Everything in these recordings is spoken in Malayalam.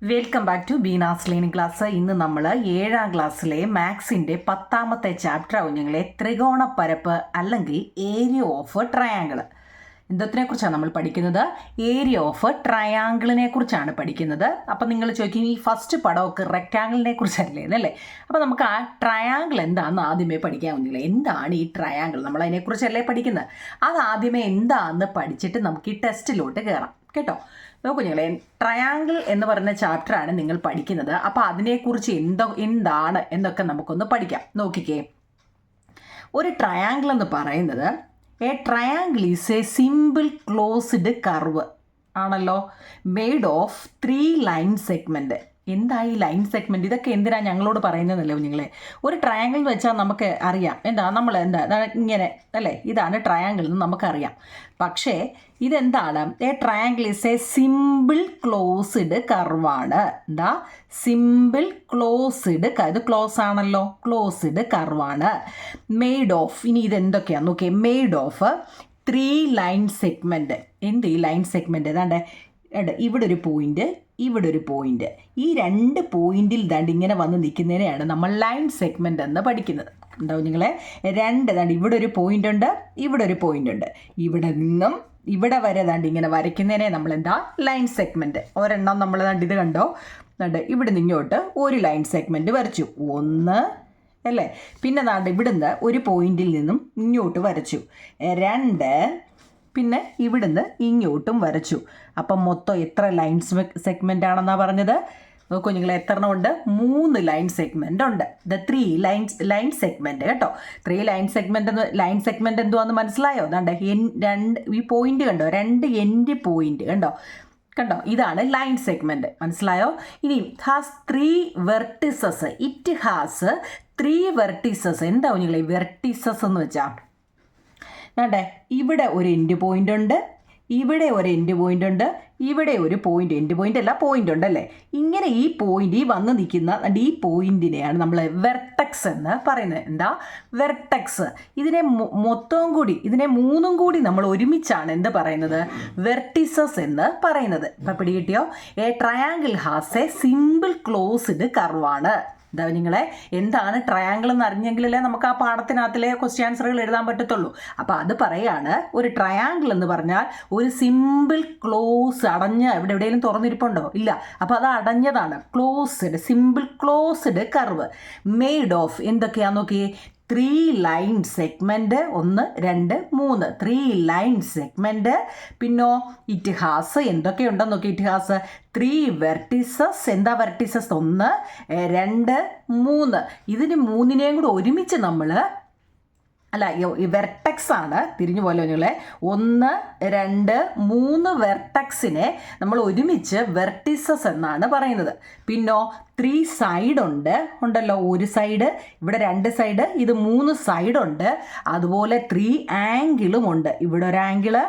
Welcome back to Beena's learning class. ഇന്ന് നമ്മൾ 7ാം ക്ലാസ്സിലെ മാത്സിൻ്റെ 10ാമത്തെ ചാപ്റ്റർ ആവും ഞങ്ങളെ ത്രികോണപ്പരപ്പ് അല്ലെങ്കിൽ ഏരിയ ഓഫ് ട്രയാങ്കിൾ. കുറിച്ചാണ് നമ്മൾ പഠിക്കുന്നത്? ഏരിയ ഓഫ് ട്രയാങ്കിളിനെ കുറിച്ചാണ് പഠിക്കുന്നത്. അപ്പം നിങ്ങൾ ചോദിക്കും, ഈ ഫസ്റ്റ് പടമൊക്കെ റെക്റ്റാങ്കിളിനെ കുറിച്ചല്ലേ എന്നല്ലേ? അപ്പോൾ നമുക്ക് ആ ട്രയാങ്കിൾ എന്താണെന്ന് ആദ്യമേ പഠിക്കാവുന്നില്ല. എന്താണ് ഈ ട്രയാങ്കിൾ? നമ്മൾ അതിനെക്കുറിച്ചല്ലേ പഠിക്കുന്നത്. അത് ആദ്യമേ എന്താണെന്ന് പഠിച്ചിട്ട് നമുക്ക് ഈ ടെസ്റ്റിലോട്ട് കയറാം കേട്ടോ. നോക്കൂ ഞങ്ങളെ, ട്രയാങ്കിൾ എന്ന് പറയുന്ന ചാപ്റ്ററാണ് നിങ്ങൾ പഠിക്കുന്നത്. അപ്പോൾ അതിനെക്കുറിച്ച് എന്താണ് എന്നൊക്കെ നമുക്കൊന്ന് പഠിക്കാം. നോക്കിക്കേ, ഒരു ട്രയാങ്കിൾ എന്ന് പറയുന്നത് A triangle is a simple closed curve ആണല്ലോ, മെയ്ഡ് ഓഫ് 3 ലൈൻ സെഗ്മെൻറ്റ്. എന്താ ഈ ലൈൻ സെഗ്മെൻറ്റ്? ഇതൊക്കെ എന്തിനാണ് ഞങ്ങളോട് പറയുന്നതല്ലേ കുഞ്ഞുങ്ങളെ? ഒരു ട്രയാങ്കിൾ എന്ന് വെച്ചാൽ നമുക്ക് അറിയാം എന്താ ഇങ്ങനെ അല്ലേ, ഇതാണ് ട്രയാങ്കിൾ എന്ന് നമുക്കറിയാം. പക്ഷേ ഇതെന്താണ്? A triangle is a simple closed കർവാണ്. എന്താ? സിമ്പിൾ ക്ലോസ്ഡ്, ഇത് ക്ലോസ് ആണല്ലോ, ക്ലോസ്ഡ് കർവാണ്. മെയ്ഡ് ഓഫ്, ഇനി ഇതെന്തൊക്കെയാണ് നോക്കിയേ, മെയ്ഡ് ഓഫ് 3 ലൈൻ സെഗ്മെൻറ്റ്. എന്ത് ഈ ലൈൻ സെഗ്മെൻറ്റ്? ഏതാണ്ട് ഇവിടെ ഒരു പോയിന്റ്, ഇവിടെ ഒരു പോയിന്റ്, ഈ 2 പോയിന്റിൽ ഇങ്ങനെ വന്ന് നിൽക്കുന്നതിനെയാണ് നമ്മൾ ലൈൻ സെഗ്മെന്റ് എന്ന് പഠിക്കുന്നത്. ഉണ്ടാവും നിങ്ങളെ, ഇവിടെ ഒരു പോയിന്റ് ഉണ്ട്, ഇവിടെ ഒരു പോയിന്റ് ഉണ്ട്, ഇവിടെ നിന്നും ഇവിടെ വരെ ഇങ്ങനെ വരയ്ക്കുന്നതിനെ നമ്മൾ എന്താ, ലൈൻ സെഗ്മെന്റ്. ഒരെണ്ണം നമ്മൾ ഇത് കണ്ടോ, ഇവിടെ നിന്നോട്ട് ഒരു ലൈൻ സെഗ്മെന്റ് വരച്ചു, 1 അല്ലേ. പിന്നെ ഇവിടുന്ന് ഒരു പോയിന്റിൽ നിന്നും ഇങ്ങോട്ട് വരച്ചു, 2, പിന്നെ ഇവിടുന്ന് ഇങ്ങോട്ടും വരച്ചു. അപ്പം മൊത്തം എത്ര ലൈൻ സെഗ്മെൻ്റ് ആണെന്നാണ് പറഞ്ഞത്? നോക്കൂ നിങ്ങൾ, എത്ര എണ്ണം ഉണ്ട്? 3 ലൈൻ സെഗ്മെൻ്റ് ഉണ്ട്. 3 ലൈൻ സെഗ്മെൻറ്റ് കേട്ടോ. 3 ലൈൻ സെഗ്മെൻറ്റ് എന്തുവാന്ന് മനസ്സിലായോ? ഈ പോയിന്റ് കണ്ടോ, 2 എൻഡ് പോയിന്റ് കണ്ടോ, ഇതാണ് ലൈൻ സെഗ്മെൻറ്റ്. മനസ്സിലായോ? ഇനി has 3 vertices. It has 3 vertices. എന്താവും നിങ്ങൾ ഈ വെർട്ടിസസ് എന്ന് വെച്ചാൽ? ഇവിടെ ഒരു എൻഡ് പോയിന്റ് ഉണ്ട്, ഇവിടെ ഒരു എൻഡ് പോയിന്റ് ഉണ്ട്, ഇവിടെ ഒരു പോയിന്റ്, എൻഡ് പോയിന്റ് അല്ല പോയിന്റ് ഉണ്ടല്ലേ. ഇങ്ങനെ ഈ പോയിന്റ്, ഈ വന്ന് നിൽക്കുന്ന ഈ പോയിന്റിനെയാണ് നമ്മൾ വെർട്ടെക്സ് എന്ന് പറയുന്നത്. എന്താ? വെർട്ടെക്സ്. ഇതിനെ മൊത്തവും കൂടി, ഇതിനെ 3ഉം കൂടി നമ്മൾ ഒരുമിച്ചാണ് എന്ത് പറയുന്നത്? വെർട്ടിസസ് എന്ന് പറയുന്നത്. ഇപ്പം പിടികിട്ടിയോ? A triangle has a simple closed കർവാണ്. എന്താ നിങ്ങളെ, എന്താണ് ട്രയാങ്കിൾ എന്ന് അറിഞ്ഞെങ്കിലല്ലേ നമുക്ക് ആ പാഠത്തിനകത്തിലെ ക്വസ്റ്റ്യൻ ആൻസറുകൾ എഴുതാൻ പറ്റത്തുള്ളൂ. അപ്പോൾ അത് പറയാണ്, ഒരു ട്രയാങ്കിൾ എന്ന് പറഞ്ഞാൽ ഒരു സിമ്പിൾ ക്ലോസ്, എവിടെയെങ്കിലും തുറന്നിരിപ്പുണ്ടോ? ഇല്ല. അപ്പോൾ അത് അടഞ്ഞതാണ്, closed, simple closed curve. Made of എന്തൊക്കെയാന്ന് നോക്കിയേ, 3 ലൈൻ സെഗ്മെൻറ്റ്, 1 2 3 3 ലൈൻ സെഗ്മെൻറ്റ്. പിന്നോ ഇറ്റ് ഹാസ് എന്തൊക്കെയുണ്ടെന്ന് നോക്കി, ഇറ്റ് ഹാസ് 3 വെർട്ടിസസ്. എന്താ വെർട്ടിസസ്? 1 2 3. ഇതിന് 3നെയും കൂടെ ഒരുമിച്ച് നമ്മൾ ഈ വെർട്ടെക്സ് ആണ്, തിരിഞ്ഞു പോലെ നിങ്ങളെ, 1 2 3 വെർട്ടെക്സിനെ നമ്മൾ ഒരുമിച്ച് വെർട്ടിസസ് എന്നാണ് പറയുന്നത്. പിന്നോ 3 സൈഡ് ഉണ്ടല്ലോ, ഒരു സൈഡ്, ഇവിടെ 2 സൈഡ്, ഇത് 3 സൈഡ് ഉണ്ട്. അതുപോലെ 3 ആംഗിളും ഉണ്ട്, ഇവിടെ ഒരു ആംഗിള്,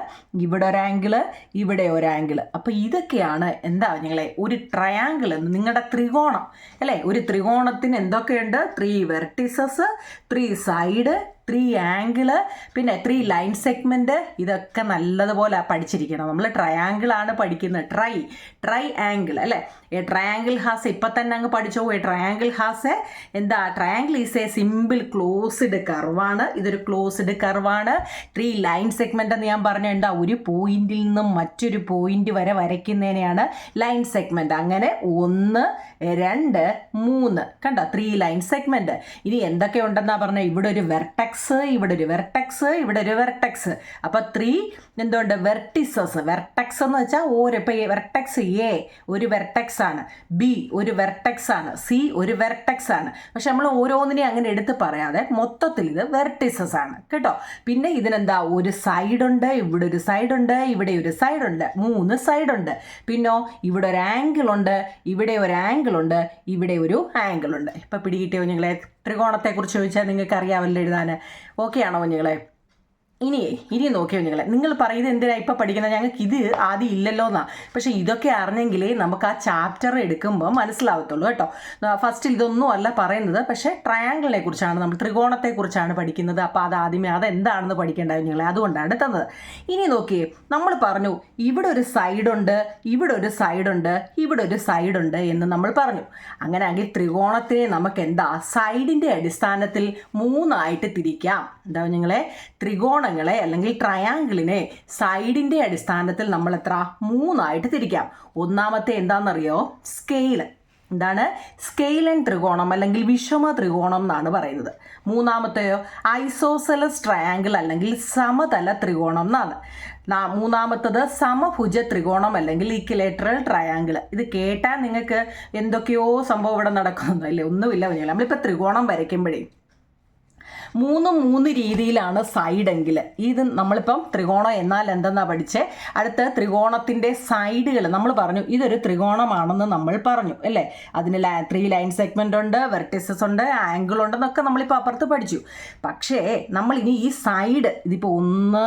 ഇവിടെ ഒരു ആംഗിള്, ഇവിടെ ഒരു ആംഗിള്. അപ്പോൾ ഇതൊക്കെയാണ് എന്താ നിങ്ങളെ ഒരു ട്രയാങ്കിൾ എന്ന്, നിങ്ങളുടെ ത്രികോണം അല്ലേ. ഒരു ത്രികോണത്തിന് എന്തൊക്കെയുണ്ട്? 3 വെർട്ടിസസ്, 3 സൈഡ്, 3 ആംഗിള്, പിന്നെ 3 ലൈൻ സെഗ്മെൻറ്റ്. ഇതൊക്കെ നല്ലതുപോലെ പഠിച്ചിരിക്കണം. നമ്മൾ ട്രയാങ്കിളാണ് പഠിക്കുന്നത്, ട്രൈ ആംഗിൾ അല്ലേ. എ ട്രയാങ്കിൾ ഹാസ്, ഇപ്പം തന്നെ അങ്ങ് പഠിച്ചോ, എ ട്രയാങ്കിൾ ഹാസ് എന്താ, triangle is a simple closed കർവാണ്. ഇതൊരു ക്ലോസ്ഡ് കർവാണ്. 3 ലൈൻ സെഗ്മെൻ്റ് എന്ന് ഞാൻ പറഞ്ഞ എന്താ, ഒരു പോയിന്റിൽ നിന്നും മറ്റൊരു പോയിന്റ് വരെ വരയ്ക്കുന്നതിനെയാണ് ലൈൻ സെഗ്മെൻറ്റ്. അങ്ങനെ 1 2 3 കണ്ടോ, 3 ലൈൻ സെഗ്മെൻറ്റ്. ഇനി എന്തൊക്കെ ഉണ്ടെന്നാ പറഞ്ഞാൽ, ഇവിടെ ഒരു വെർട്ടെക്സ്, ഇവിടെ ഒരു വെർട്ടെക്സ്, ഇവിടെ ഒരു വെർട്ടെക്സ്. അപ്പോൾ 3 എന്തുകൊണ്ട്? വെർട്ടിസസ്. വെർട്ടെക്സ് എന്ന് വെച്ചാൽ ഓരോ, ഇപ്പോൾ വെർട്ടെക്സ് എ ഒരു വെർട്ടെക്സ് ആണ്, ബി ഒരു വെർട്ടെക്സ് ആണ്, സി ഒരു വെർട്ടെക്സ് ആണ്. പക്ഷെ നമ്മൾ ഓരോന്നിനെയും അങ്ങനെ എടുത്ത് പറയാതെ മൊത്തത്തിൽ ഇത് വെർട്ടിസസ് ആണ് കേട്ടോ. പിന്നെ ഇതിനെന്താ, ഒരു സൈഡുണ്ട്, ഇവിടെ ഒരു സൈഡുണ്ട്, ഇവിടെ ഒരു സൈഡുണ്ട്, 3 സൈഡുണ്ട്. പിന്നോ ഇവിടെ ഒരു ആംഗിൾ ഉണ്ട്, ഇവിടെ ഒരു ആംഗിൾ ഉണ്ട്, ഇവിടെ ഒരു ആംഗിൾ ഉണ്ട്. ഇപ്പം പിടികിട്ടിയോ നിങ്ങളെ? ത്രികോണത്തെക്കുറിച്ച് ചോദിച്ചാൽ നിങ്ങൾക്ക് അറിയാമല്ലോ എഴുതാൻ. ഓക്കെ ആണോ കുഞ്ഞുങ്ങളെ? ഇനി നോക്കിയോ നിങ്ങൾ പറയുന്നത് എന്തിനാ ഇപ്പം പഠിക്കുന്നത്, ഞങ്ങൾക്ക് ഇത് ആദ്യം ഇല്ലല്ലോ എന്നാ. പക്ഷേ ഇതൊക്കെ അറിഞ്ഞെങ്കിലേ നമുക്ക് ആ ചാപ്റ്റർ എടുക്കുമ്പോൾ മനസ്സിലാവത്തുള്ളൂ കേട്ടോ. ഫസ്റ്റിൽ ഇതൊന്നും അല്ല പറയുന്നത്, പക്ഷേ ട്രയാങ്കിളിനെ കുറിച്ചാണ്, നമ്മൾ ത്രികോണത്തെക്കുറിച്ചാണ് പഠിക്കുന്നത്. അപ്പോൾ അത് ആദ്യമേ അതെന്താണെന്ന് പഠിക്കേണ്ടത് നിങ്ങളെ, അതുകൊണ്ടാണ് തന്നത്. ഇനി നോക്കിയേ, നമ്മൾ പറഞ്ഞു ഇവിടെ ഒരു സൈഡുണ്ട്, ഇവിടെ ഒരു സൈഡുണ്ട്, ഇവിടെ ഒരു സൈഡുണ്ട് എന്ന് നമ്മൾ പറഞ്ഞു. അങ്ങനെയാണെങ്കിൽ ത്രികോണത്തെ നമുക്ക് എന്താ സൈഡിൻ്റെ അടിസ്ഥാനത്തിൽ 3ആയിട്ട് തിരിക്കാം. എന്താ നിങ്ങളെ, ത്രികോണങ്ങളെ അല്ലെങ്കിൽ ട്രയാങ്കിളിനെ സൈഡിൻ്റെ അടിസ്ഥാനത്തിൽ നമ്മൾ എത്ര 3ആയിട്ട് തിരിക്കാം. ഒന്നാമത്തെ എന്താണെന്നറിയോ, സ്കെയില്. എന്താണ് സ്കെയിലൻ ത്രികോണം അല്ലെങ്കിൽ വിഷമ ത്രികോണം എന്നാണ് പറയുന്നത്. മൂന്നാമത്തെയോ ഐസോസെലസ് ട്രയാങ്കിൾ അല്ലെങ്കിൽ സമതല ത്രികോണം എന്നാണ്. മൂന്നാമത്തത് സമഭുജ ത്രികോണം അല്ലെങ്കിൽ ഇക്വിലേറ്ററൽ ട്രയാങ്കിൾ. ഇത് കേട്ടാൽ നിങ്ങൾക്ക് എന്തൊക്കെയോ സംഭവം ഇവിടെ നടക്കുന്നതല്ലേ, ഒന്നുമില്ല. നമ്മളിപ്പോൾ ത്രികോണം വരയ്ക്കുമ്പോഴേ 3 രീതിയിലാണ് സൈഡെങ്കിൽ. ഇത് നമ്മളിപ്പം ത്രികോണം എന്നാൽ എന്തെന്നാ പഠിച്ചേ. അടുത്ത ത്രികോണത്തിൻ്റെ സൈഡുകൾ നമ്മൾ പറഞ്ഞു, ഇതൊരു ത്രികോണമാണെന്ന് നമ്മൾ പറഞ്ഞു അല്ലേ. അതിന് 3 ലൈൻ സെഗ്മെൻ്റ് ഉണ്ട്, വെർട്ടിസസ് ഉണ്ട്, ആംഗിൾ ഉണ്ടെന്നൊക്കെ നമ്മളിപ്പോൾ അപ്പുറത്ത് പഠിച്ചു. പക്ഷേ നമ്മളിനി ഈ സൈഡ്, ഇതിപ്പോൾ 1,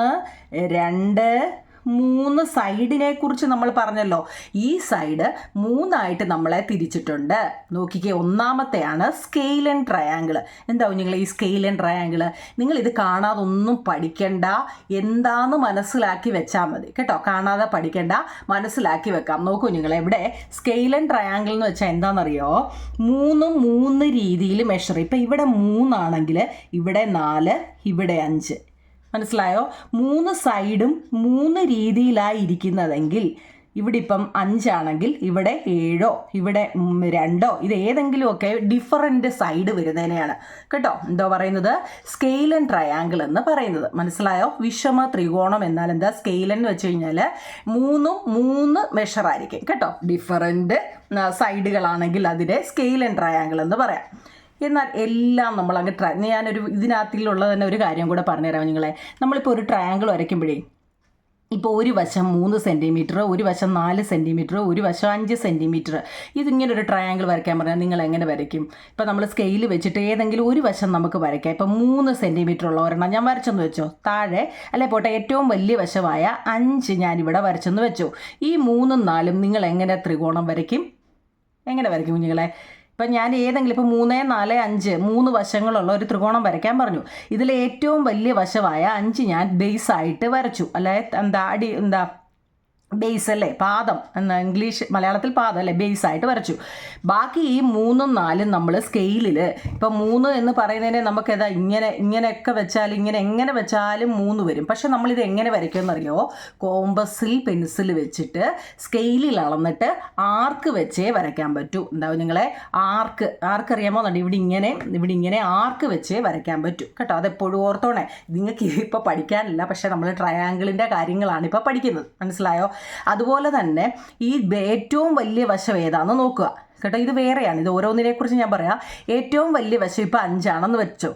2, 3 സൈഡിനെ കുറിച്ച് നമ്മൾ പറഞ്ഞല്ലോ. ഈ സൈഡ് 3ആയിട്ട് നമ്മളെ തിരിച്ചിട്ടുണ്ട്. നോക്കിക്കേ, ഒന്നാമത്തെയാണ് സ്കെയിലൻ ട്രയാങ്കിൾ. എന്താവും നിങ്ങൾ ഈ സ്കെയിലൻ ട്രയാങ്കിൾ, നിങ്ങൾ ഇത് കാണാതെ ഒന്നും പഠിക്കണ്ട, എന്താന്ന് മനസ്സിലാക്കി വെച്ചാൽ മതി കേട്ടോ. കാണാതെ പഠിക്കണ്ട, മനസ്സിലാക്കി വെക്കാം. നോക്കൂ നിങ്ങൾ, ഇവിടെ സ്കെയിലൻ ട്രയാങ്കിൾ എന്ന് വെച്ചാൽ എന്താണെന്നറിയോ, 3 രീതിയിൽ മെഷർ. ഇപ്പം ഇവിടെ 3 ആണെങ്കിൽ ഇവിടെ 4, ഇവിടെ 5. മനസ്സിലായോ? 3 സൈഡും 3 രീതിയിലായിരിക്കുന്നതെങ്കിൽ ഇവിടെ ഇപ്പം 5 ആണെങ്കിൽ ഇവിടെ 7 ഇവിടെ 2 ഇത് ഏതെങ്കിലുമൊക്കെ ഡിഫറൻറ്റ് സൈഡ് വരുന്നതിനെയാണ് കേട്ടോ എന്തോ പറയുന്നത് സ്കെയിലൻ ട്രയാങ്കിൾ എന്ന് പറയുന്നത്. മനസ്സിലായോ? വിഷമ ത്രികോണം എന്നാൽ എന്താ, സ്കെയിലൻ എന്ന് വെച്ച് കഴിഞ്ഞാൽ 3 മെഷറായിരിക്കും കേട്ടോ. ഡിഫറൻറ്റ് സൈഡുകളാണെങ്കിൽ അതിനെ സ്കെയിലൻ ട്രയാങ്കിൾ എന്ന് പറയാം. എന്നാൽ എല്ലാം നമ്മൾ അങ്ങ് ഞാനൊരു ഇതിനകത്തിലുള്ള തന്നെ ഒരു കാര്യം കൂടെ പറഞ്ഞുതരാം നിങ്ങളെ. നമ്മളിപ്പോൾ ഒരു ട്രയാങ്കിൾ വരയ്ക്കുമ്പോഴേ, ഇപ്പോൾ ഒരു വശം 3 സെൻറ്റിമീറ്റർ, ഒരു വശം 4 സെൻറ്റിമീറ്റർ, ഒരു വശം 5 സെൻറ്റിമീറ്റർ, ഇതിങ്ങനെ ഒരു ട്രയാങ്കിൾ വരയ്ക്കാൻ പറഞ്ഞാൽ നിങ്ങൾ എങ്ങനെ വരയ്ക്കും? ഇപ്പോൾ നമ്മൾ സ്കെയിൽ വെച്ചിട്ട് ഏതെങ്കിലും ഒരു വശം നമുക്ക് വരയ്ക്കാം. ഇപ്പോൾ 3 സെൻറ്റിമീറ്റർ ഉള്ള ഒരെണ്ണം ഞാൻ വരച്ചെന്ന് വെച്ചോ, താഴെ അല്ലെ പോട്ടെ, ഏറ്റവും വലിയ വശമായ 5 ഞാനിവിടെ വരച്ചെന്ന് വെച്ചോ. ഈ 3ഉം 4ഉം നിങ്ങൾ എങ്ങനെ ത്രികോണം വരയ്ക്കും? എങ്ങനെ വരയ്ക്കും കുഞ്ഞുങ്ങളെ? ഇപ്പം ഞാൻ ഏതെങ്കിലും ഇപ്പോൾ 3, 4, 5 3 വശങ്ങളുള്ള ഒരു ത്രികോണം വരയ്ക്കാൻ പറഞ്ഞു. ഇതിൽ ഏറ്റവും വലിയ വശമായ 5 ഞാൻ ബേസായിട്ട് വരച്ചു. അല്ലെ എന്താ ബേസ് അല്ലേ, പാദം എന്ന ഇംഗ്ലീഷ് മലയാളത്തിൽ പാദം അല്ലേ, ബേസായിട്ട് വരച്ചു. ബാക്കി ഈ 3ഉം 4ഉം നമ്മൾ സ്കെയിലിൽ, ഇപ്പം 3 എന്ന് പറയുന്നതിനെ നമുക്കേതാ ഇങ്ങനെയൊക്കെ വെച്ചാൽ എങ്ങനെ വെച്ചാലും 3 വരും. പക്ഷെ നമ്മളിത് എങ്ങനെ വരയ്ക്കുമെന്നറിയോ, കോമ്പസിൽ പെൻസിൽ വെച്ചിട്ട് സ്കെയിലിൽ അളന്നിട്ട് ആർക്ക് വെച്ചേ വരയ്ക്കാൻ പറ്റൂ. എന്താവും നിങ്ങളെ, ആർക്ക് അറിയാമോ? ഇവിടെ ഇങ്ങനെ ആർക്ക് വെച്ചേ വരയ്ക്കാൻ പറ്റൂ കേട്ടോ. അതെപ്പോഴും ഓർത്തോണേ. നിങ്ങൾക്ക് ഇപ്പോൾ പഠിക്കാനില്ല, പക്ഷേ നമ്മൾ ട്രയാങ്കിളിൻ്റെ കാര്യങ്ങളാണ് ഇപ്പോൾ പഠിക്കുന്നത്. മനസ്സിലായോ? അതുപോലെ തന്നെ ഈ ഏറ്റവും വലിയ വശം ഏതാണെന്ന് നോക്കുക കേട്ടോ. ഇത് വേറെയാണ്, ഇത് ഓരോന്നിനെക്കുറിച്ച് ഞാൻ പറയാം. ഏറ്റവും വലിയ വശം ഇപ്പോൾ 5 ആണെന്ന് വെച്ചോ.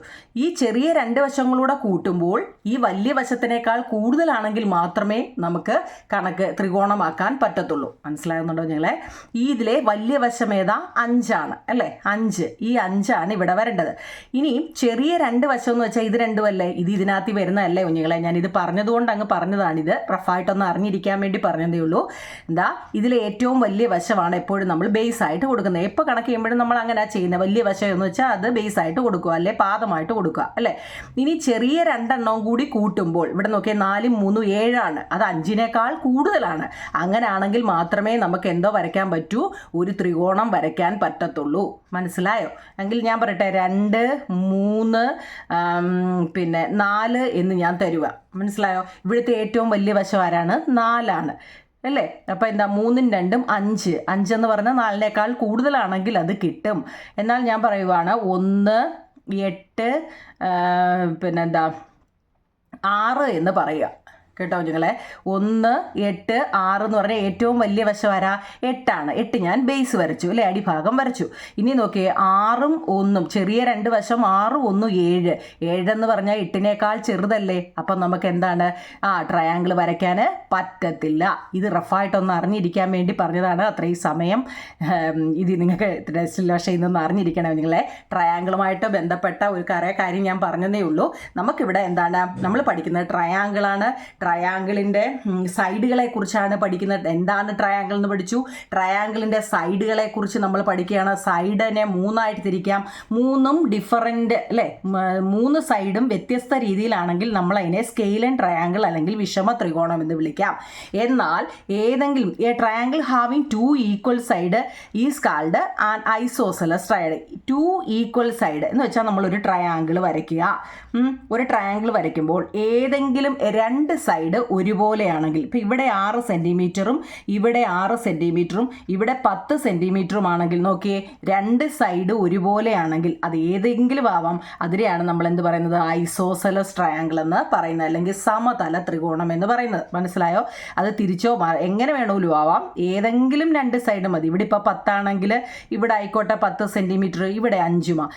ഈ ചെറിയ 2 വശങ്ങളൂടെ കൂട്ടുമ്പോൾ ഈ വലിയ വശത്തിനേക്കാൾ കൂടുതലാണെങ്കിൽ മാത്രമേ നമുക്ക് കണക്ക് ത്രികോണമാക്കാൻ പറ്റത്തുള്ളൂ. മനസ്സിലാകുന്നുണ്ടോ നിങ്ങളെ? ഈ ഇതിലെ വലിയ വശം ഏതാ? 5 ആണ് അല്ലേ, 5. ഈ 5 ആണ് ഇവിടെ വരേണ്ടത്. ഇനി ചെറിയ 2 വശം എന്ന് വെച്ചാൽ ഇത് 2 അല്ലേ, ഇത് ഇതിനകത്ത് വരുന്നതല്ലേ കുഞ്ഞുങ്ങളെ. ഞാനിത് പറഞ്ഞതുകൊണ്ട് അങ്ങ് പറഞ്ഞതാണിത്, റഫായിട്ടൊന്ന് അറിഞ്ഞിരിക്കാൻ വേണ്ടി പറഞ്ഞതേ ഉള്ളൂ. എന്താ, ഇതിലെ ഏറ്റവും വലിയ വശമാണ് എപ്പോഴും നമ്മൾ ബേസ് ആയിട്ട് കൊടുക്കുന്നത്. എപ്പോൾ കണക്ക് ചെയ്യുമ്പോഴും നമ്മൾ അങ്ങനെ ചെയ്യുന്നത്. വലിയ വശം എന്ന് വെച്ചാൽ അത് ബേസ് ആയിട്ട് കൊടുക്കുക, അല്ലെ പാദമായിട്ട് കൊടുക്കുക അല്ലേ. ഇനി ചെറിയ 2 എണ്ണവും കൂടി കൂട്ടുമ്പോൾ ഇവിടെ നോക്കിയാൽ 4, 3, 7 ആണ്. അത് 5നേക്കാൾ കൂടുതലാണ്. അങ്ങനെയാണെങ്കിൽ മാത്രമേ നമുക്ക് എന്തോ വരയ്ക്കാൻ പറ്റൂ, ഒരു ത്രികോണം വരയ്ക്കാൻ പറ്റത്തുള്ളൂ. മനസ്സിലായോ? എങ്കിൽ ഞാൻ പറയട്ടെ, 2, 3 പിന്നെ 4 എന്ന് ഞാൻ തരുക. മനസ്സിലായോ? ഇവിടുത്തെ ഏറ്റവും വലിയ വശം ആരാണ്? 4 ആണ് അല്ലേ. അപ്പോൾ എന്താ, 3ഉം 2ഉം 5. 5 എന്ന് പറഞ്ഞാൽ 4നേക്കാൾ കൂടുതലാണെങ്കിൽ അത് കിട്ടും. എന്നാൽ ഞാൻ പറയുവാണ് 1, 8 6 എന്ന് പറയുക. കേട്ടോ കുഞ്ഞുങ്ങളെ. 1, 8, 6 എന്ന് പറഞ്ഞാൽ ഏറ്റവും വലിയ വശം ആരാ? 8ആണ്. 8 ഞാൻ ബേസ് വരച്ചു അല്ലേ, അടിഭാഗം വരച്ചു. ഇനി നോക്കിയേ 6ഉം 1ഉം ചെറിയ 2 വശം 6, 1, 7. 7 എന്ന് പറഞ്ഞാൽ 8നേക്കാൾ ചെറുതല്ലേ. അപ്പം നമുക്ക് എന്താണ് ട്രയാങ്കിൾ വരയ്ക്കാൻ പറ്റത്തില്ല. ഇത് റഫായിട്ടൊന്ന് അറിഞ്ഞിരിക്കാൻ വേണ്ടി പറഞ്ഞതാണ്. അത്രയും സമയം ഇത് നിങ്ങൾക്ക് ടെസ്റ്റിൽ പക്ഷേ ഇതൊന്ന് അറിഞ്ഞിരിക്കണം നിങ്ങളെ. ട്രയാങ്കിളുമായിട്ട് ബന്ധപ്പെട്ട ഒരു കാര്യം ഞാൻ പറഞ്ഞതേ ഉള്ളൂ. നമുക്കിവിടെ എന്താണ് നമ്മൾ പഠിക്കുന്നത് ട്രയാങ്കിളാണ്. ട്രയാങ്കിളിൻ്റെ സൈഡുകളെ കുറിച്ചാണ് പഠിക്കുന്നത്. എന്താണ് ട്രയാങ്കിൾ എന്ന് പഠിച്ചു. ട്രയാങ്കിളിൻ്റെ സൈഡുകളെ കുറിച്ച് നമ്മൾ പഠിക്കുകയാണ്. സൈഡിനെ 3ആയിട്ട് തിരിക്കാം. 3ഉം ഡിഫറൻറ്റ് അല്ലേ, 3 സൈഡും വ്യത്യസ്ത രീതിയിലാണെങ്കിൽ നമ്മൾ അതിനെ സ്കെയിലൻ ട്രയാങ്കിൾ അല്ലെങ്കിൽ വിഷമ ത്രികോണം എന്ന് വിളിക്കാം. എന്നാൽ ഏതെങ്കിലും A triangle having 2 equal side is called an isosceles triangle. 2 equal side എന്ന് വെച്ചാൽ നമ്മളൊരു ട്രയാങ്കിൾ വരയ്ക്കുക. ഒരു ട്രയാങ്കിൾ വരയ്ക്കുമ്പോൾ ഏതെങ്കിലും 2 സൈഡ് ഒരുപോലെയാണെങ്കിൽ, ഇപ്പം ഇവിടെ 6 സെൻറ്റിമീറ്ററും ഇവിടെ 6 സെൻറ്റിമീറ്ററും ഇവിടെ 10 സെൻറ്റിമീറ്ററും ആണെങ്കിൽ നോക്കിയേ, 2 സൈഡ് ഒരുപോലെയാണെങ്കിൽ അത് ഏതെങ്കിലും ആവാം. അതിനെയാണ് നമ്മൾ എന്ത് പറയുന്നത്? ഐസോസെലസ് ട്രയാങ്കിൾ എന്ന് പറയുന്നത്, അല്ലെങ്കിൽ സമതല ത്രികോണം എന്ന് പറയുന്നത്. മനസ്സിലായോ? അത് തിരിച്ചോ എങ്ങനെ വേണമെങ്കിലും ആവാം. ഏതെങ്കിലും 2 സൈഡ് മതി. ഇവിടെ ഇപ്പോൾ 10 ആണെങ്കിൽ ഇവിടെ ആയിക്കോട്ടെ 10 സെൻറ്റിമീറ്റർ, ഇവിടെ 5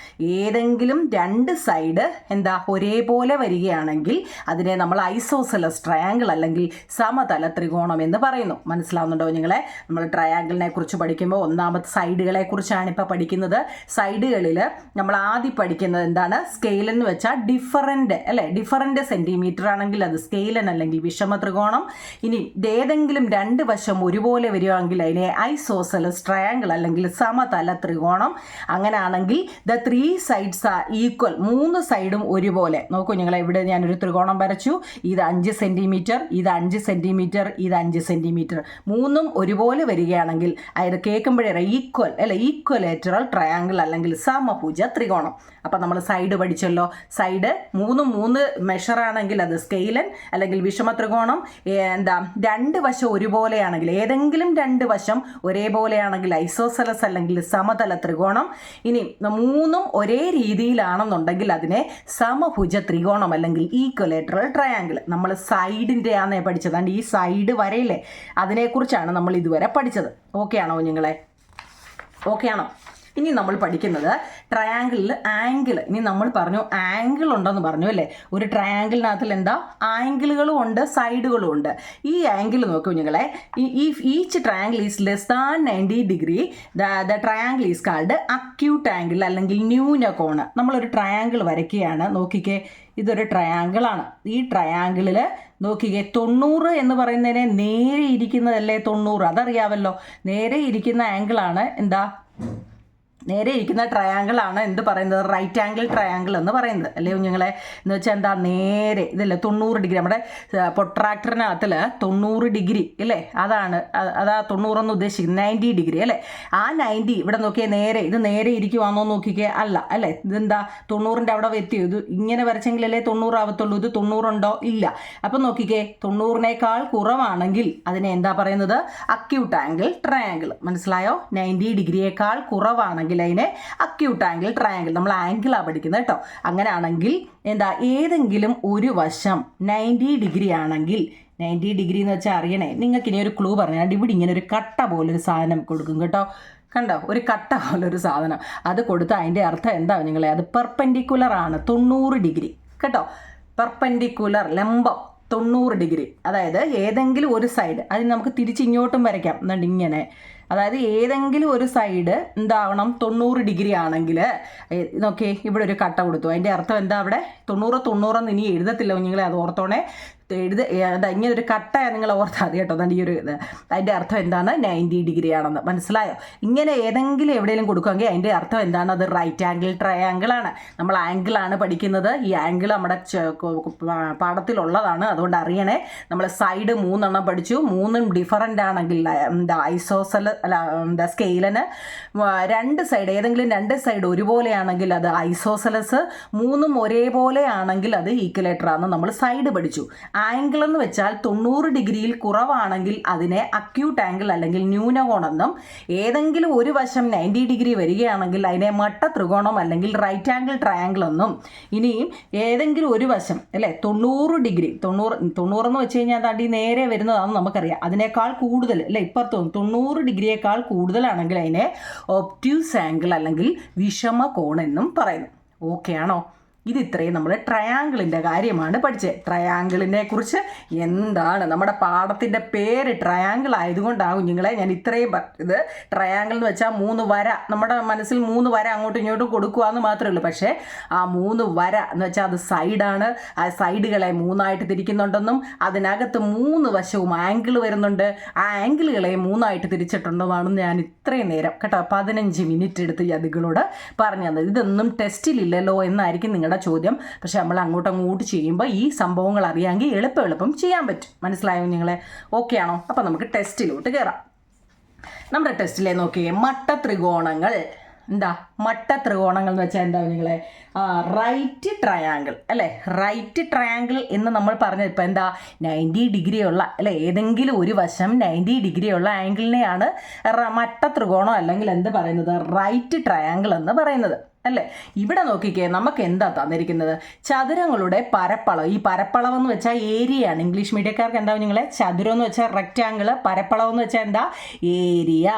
ഏതെങ്കിലും 2 സൈഡ് എന്താ ഒരേപോലെ വരികയാണെങ്കിൽ അതിനെ നമ്മൾ ഐസോസെലസ് ട്രയാങ്കിൾ അല്ലെങ്കിൽ സമതല ത്രികോണം എന്ന് പറയുന്നു. മനസ്സിലാവുന്നുണ്ടോ നിങ്ങളെ? നമ്മൾ ട്രയാങ്കിളിനെ കുറിച്ച് പഠിക്കുമ്പോൾ ഒന്നാമത്തെ സൈഡുകളെ കുറിച്ചാണ് ഇപ്പോൾ പഠിക്കുന്നത്. സൈഡുകളിൽ നമ്മൾ ആദ്യം പഠിക്കുന്നത് എന്താണ്? സ്കെയിലൻ എന്ന് വെച്ചാൽ ഡിഫറൻറ്റ് അല്ലേ, ഡിഫറൻറ്റ് സെൻറ്റിമീറ്റർ ആണെങ്കിൽ അത് സ്കെയിലൻ അല്ലെങ്കിൽ വിഷമ ത്രികോണം. ഇനി ഏതെങ്കിലും 2 വശം ഒരുപോലെ വരികയാണെങ്കിൽ അതിനെ ഐസോസെലസ് ട്രയാങ്കിൾ അല്ലെങ്കിൽ സമതല ത്രികോണം. അങ്ങനെയാണെങ്കിൽ ദ 3 സൈഡ്സ് ആർ ഈക്വൽ, 3 സൈഡും ഒരുപോലെ. നോക്കൂ നിങ്ങളെ, ഇവിടെ ഞാനൊരു ത്രികോണം വരച്ചു. ഇത് 5 സെൻറ്റിമീറ്റർ, ഇത് 5 സെൻറ്റിമീറ്റർ, ഇത് 5 സെൻറ്റിമീറ്റർ. 3ഉം ഒരുപോലെ വരികയാണെങ്കിൽ അത് കേൾക്കുമ്പോഴേ ഈക്വൽ അല്ലെ, ഈക്വലേറ്ററൽ ട്രയാങ്കിൾ അല്ലെങ്കിൽ സമഭുജ ത്രികോണം. അപ്പം നമ്മൾ സൈഡ് പഠിച്ചല്ലോ. സൈഡ് 3 മെഷറാണെങ്കിൽ അത് സ്കെയിലൻ അല്ലെങ്കിൽ വിഷമ ത്രികോണം. 2 വശം ഒരുപോലെയാണെങ്കിൽ, ഏതെങ്കിലും 2 വശം ഒരേപോലെയാണെങ്കിൽ ഐസോസെലസ് അല്ലെങ്കിൽ സമതല ത്രികോണം. ഇനി 3ഉം ഒരേ രീതിയിലാണെന്നുണ്ടെങ്കിൽ അതിനെ സമഭുജ ത്രികോണം അല്ലെങ്കിൽ ഈക്വലേറ്ററൽ ട്രയാങ്കിൾ. നമ്മൾ സൈഡിൻ്റെ ആണേ പഠിച്ചത്. ഈ സൈഡ് വരയില്ലേ, അതിനെക്കുറിച്ചാണ് നമ്മൾ ഇതുവരെ പഠിച്ചത്. ഓക്കെ ആണോ നിങ്ങളെ? ഓക്കെ ആണോ? ഇനി നമ്മൾ പഠിക്കുന്നത് ട്രയാങ്കിളിൽ ആംഗിൾ. ഇനി നമ്മൾ പറഞ്ഞു ആംഗിൾ ഉണ്ടെന്ന് പറഞ്ഞു അല്ലേ. ഒരു ട്രയാങ്കിളിനകത്തിൽ എന്താ ആംഗിളുകളും ഉണ്ട്, സൈഡുകളും ഉണ്ട്. ഈ ആംഗിൾ നോക്കൂ നിങ്ങളെ, each triangle is less than 90 degree the triangle is called acute angle അല്ലെങ്കിൽ ന്യൂനകോണ്. നമ്മളൊരു ട്രയാങ്കിൾ വരയ്ക്കുകയാണ്. നോക്കിക്കേ, ഇതൊരു ട്രയാങ്കിളാണ്. ഈ ട്രയാങ്കിളിൽ നോക്കിക്കേ, 90 എന്ന് പറയുന്നതിനെ നേരെ ഇരിക്കുന്നതല്ലേ 90, അതറിയാമല്ലോ. നേരെ ഇരിക്കുന്ന ആംഗിളാണ് എന്താ, നേരെ ഇരിക്കുന്ന ട്രയാങ്കിളാണ് എന്ത് പറയുന്നത്? റൈറ്റ് ആംഗിൾ ട്രയാങ്കിൾ എന്ന് പറയുന്നത് അല്ലേ കുഞ്ഞുങ്ങളെ. എന്ന് വെച്ചാൽ എന്താ, നേരെ ഇതല്ലേ 90 ഡിഗ്രി. നമ്മുടെ പ്രൊട്രാക്ടറിനകത്തിൽ 90 ഡിഗ്രി അല്ലേ, അതാണ് 90 എന്ന് ഉദ്ദേശിക്കുന്നത് 90 ഡിഗ്രി അല്ലേ. ആ 90 ഇവിടെ നോക്കിയാൽ നേരെ, ഇത് നേരെ ഇരിക്കുവാന്നോ നോക്കിക്കേ, അല്ല അല്ലേ. ഇതെന്താ 90ൻ്റെ അവിടെ എത്തിയോ? ഇത് ഇങ്ങനെ വരച്ചെങ്കിലല്ലേ 90 ആവത്തുള്ളൂ. ഇത് 90 ഉണ്ടോ? ഇല്ല. അപ്പം നോക്കിക്കേ, 90നേക്കാൾ കുറവാണെങ്കിൽ അതിനെ എന്താ പറയുന്നത്? Acute angle triangle. മനസ്സിലായോ? 90 ഡിഗ്രിയേക്കാൾ കുറവാണെങ്കിൽ അതിനെ അക്യൂട്ട് ആംഗിൾ ട്രയാങ്കിൾ. നമ്മൾ ആംഗിളാണ് പഠിക്കുന്നത് കേട്ടോ. അങ്ങനെയാണെങ്കിൽ എന്താ, ഏതെങ്കിലും ഒരു വശം 90 ഡിഗ്രി ആണെങ്കിൽ, 90 ഡിഗ്രി എന്ന് വെച്ചാൽ അറിയണേ, നിങ്ങൾക്ക് ഇനി ഒരു ക്ലൂ പറഞ്ഞാൽ ഇവിടെ ഇങ്ങനെ ഒരു കട്ട പോലൊരു സാധനം കൊടുക്കും കേട്ടോ. കണ്ടോ, ഒരു കട്ട പോലൊരു സാധനം. അത് കൊടുത്താൽ അതിൻ്റെ അർത്ഥം എന്താ നിങ്ങളെ? അത് പെർപെൻഡിക്കുലർ ആണ്, 90 ഡിഗ്രി കേട്ടോ. പെർപെൻഡിക്കുലർ, ലംബം 90 ഡിഗ്രി. അതായത് ഏതെങ്കിലും ഒരു സൈഡ്, അതിന് നമുക്ക് തിരിച്ചിങ്ങോട്ടും വരയ്ക്കാം. എന്നിട്ട് ഇങ്ങനെ, അതായത് ഏതെങ്കിലും ഒരു സൈഡ് എന്താവണം 90 ഡിഗ്രി ആണെങ്കിൽ നോക്കിയേ, ഇവിടെ ഒരു കട്ട കൊടുത്തു. അതിൻ്റെ അർത്ഥം എന്താ? അവിടെ 90 എന്ന് ഇനി എഴുതത്തില്ല കുഞ്ഞുങ്ങളെ, അത് ഓർത്തോണേ. ഇങ്ങനെ ഒരു കട്ടയാണ് നിങ്ങൾ ഓർത്താൽ മതി കേട്ടോ. അതാണ് ഈ ഒരു ഇത്. അതിൻ്റെ അർത്ഥം എന്താണ്? 90 ഡിഗ്രി ആണെന്ന്. മനസ്സിലായോ? ഇങ്ങനെ ഏതെങ്കിലും എവിടെയെങ്കിലും കൊടുക്കുമെങ്കിൽ അതിൻ്റെ അർത്ഥം എന്താണ്? അത് റൈറ്റ് ആംഗിൾ ട്രയാങ്കിൾ ആണ്. നമ്മൾ ആംഗിളാണ് പഠിക്കുന്നത്. ഈ ആംഗിൾ നമ്മുടെ പാഠത്തിലുള്ളതാണ്, അതുകൊണ്ട് അറിയണേ. നമ്മൾ സൈഡ് 3 പഠിച്ചു. 3ഉം ഡിഫറൻ്റ് ആണെങ്കിൽ എന്താ അല്ല എന്താ സ്കെയിലിന് രണ്ട് സൈഡ് ഏതെങ്കിലും രണ്ട് സൈഡ് ഒരുപോലെയാണെങ്കിൽ അത് ഐസോസെലസ്, മൂന്നും ഒരേപോലെ ആണെങ്കിൽ അത് ഈക്വലേറ്റർ ആണെന്ന് നമ്മൾ സൈഡ് പഠിച്ചു. ആംഗിൾ എന്ന് വെച്ചാൽ 90 ഡിഗ്രിയിൽ കുറവാണെങ്കിൽ അതിനെ അക്യൂട്ട് ആംഗിൾ അല്ലെങ്കിൽ ന്യൂനകോണെന്നും, ഏതെങ്കിലും ഒരു വശം 90 ഡിഗ്രി വരികയാണെങ്കിൽ അതിനെ മട്ട ത്രികോണം അല്ലെങ്കിൽ റൈറ്റ് ആംഗിൾ ട്രയാംഗിൾ എന്നും, ഇനിയും ഏതെങ്കിലും ഒരു വശം അല്ലേ 90 ഡിഗ്രി 90 എന്ന് വെച്ച് കഴിഞ്ഞാൽ താണ്ടി നേരെ വരുന്നതാണെന്ന് നമുക്കറിയാം, അതിനേക്കാൾ കൂടുതൽ അല്ലേ ഇപ്പുറത്ത് 90 ഡിഗ്രിയേക്കാൾ കൂടുതലാണെങ്കിൽ അതിനെ ഒബ്റ്റ്യൂസ് ആംഗിൾ അല്ലെങ്കിൽ വിഷമ കോൺ എന്നും പറയുന്നു. ഓക്കെ ആണോ? ഇത് ഇത്രയും നമ്മൾ ട്രയാങ്കിളിൻ്റെ കാര്യമാണ് പഠിച്ചത്. ട്രയാങ്കിളിനെ കുറിച്ച് എന്താണ് നമ്മുടെ പാഠത്തിൻ്റെ പേര് ട്രയാങ്കിൾ ആയതുകൊണ്ടാകും നിങ്ങളെ ഞാൻ ഇത്രയും പറഞ്ഞത്. ട്രയാങ്കിൾ എന്ന് വെച്ചാൽ 3 വര, നമ്മുടെ മനസ്സിൽ 3 വര അങ്ങോട്ടും ഇങ്ങോട്ടും കൊടുക്കുക എന്ന് മാത്രമേ ഉള്ളൂ. പക്ഷേ ആ 3 വര എന്ന് വെച്ചാൽ അത് സൈഡാണ്. ആ സൈഡുകളെ 3ആയിട്ട് തിരിക്കുന്നുണ്ടെന്നും അതിനകത്ത് 3 വശവും ആംഗിൾ വരുന്നുണ്ട്, ആ ആംഗിളുകളെ 3ആയിട്ട് തിരിച്ചിട്ടുണ്ടെന്നാണ് ഞാൻ ഇത്രയും നേരം കേട്ടോ 15 മിനിറ്റ് എടുത്ത് അതികളോട് പറഞ്ഞു തന്നത്. ഇതൊന്നും ടെസ്റ്റിലില്ലല്ലോ എന്നായിരിക്കും നിങ്ങളുടെ ചോദ്യം. പക്ഷെ നമ്മൾ അങ്ങോട്ട് ചെയ്യുമ്പോൾ ഈ സംഭവങ്ങൾ അറിയാമെങ്കിൽ എളുപ്പം ചെയ്യാൻ പറ്റും. മനസ്സിലായോ നിങ്ങളെ? ഓക്കെ ആണോ? അപ്പം നമുക്ക് ടെസ്റ്റിലോട്ട് കയറാം. നമ്മുടെ ടെസ്റ്റിലെ നോക്കിയേ, മട്ട ത്രികോണങ്ങൾ. എന്താ മട്ട ത്രികോണങ്ങൾ എന്ന് വെച്ചാൽ എന്താ നിങ്ങളെ? റൈറ്റ് ട്രയാങ്കിൾ അല്ലേ? റൈറ്റ് ട്രയാങ്കിൾ എന്ന് നമ്മൾ പറഞ്ഞത് ഇപ്പം എന്താ 90 ഡിഗ്രി ഉള്ള അല്ലെ, ഏതെങ്കിലും ഒരു വശം 90 ഡിഗ്രി ഉള്ള ആംഗിളിനെയാണ് മട്ട ത്രികോണം അല്ലെങ്കിൽ എന്ത് പറയുന്നത്? റൈറ്റ് ട്രയാങ്കിൾ എന്ന് പറയുന്നത് അല്ലേ? ഇവിടെ നോക്കിക്കേ, നമുക്ക് എന്താ തന്നിരിക്കുന്നത്? ചതുരങ്ങളുടെ പരപ്പളവ്. ഈ പരപ്പളവ് എന്ന് വെച്ചാൽ ഏരിയയാണ്. ഇംഗ്ലീഷ് മീഡിയക്കാർക്ക് എന്താ നിങ്ങളെ? ചതുരം എന്ന് വെച്ചാൽ റെക്റ്റാങ്കിൾ, പരപ്പളവ് എന്ന് വെച്ചാൽ എന്താ? ഏരിയ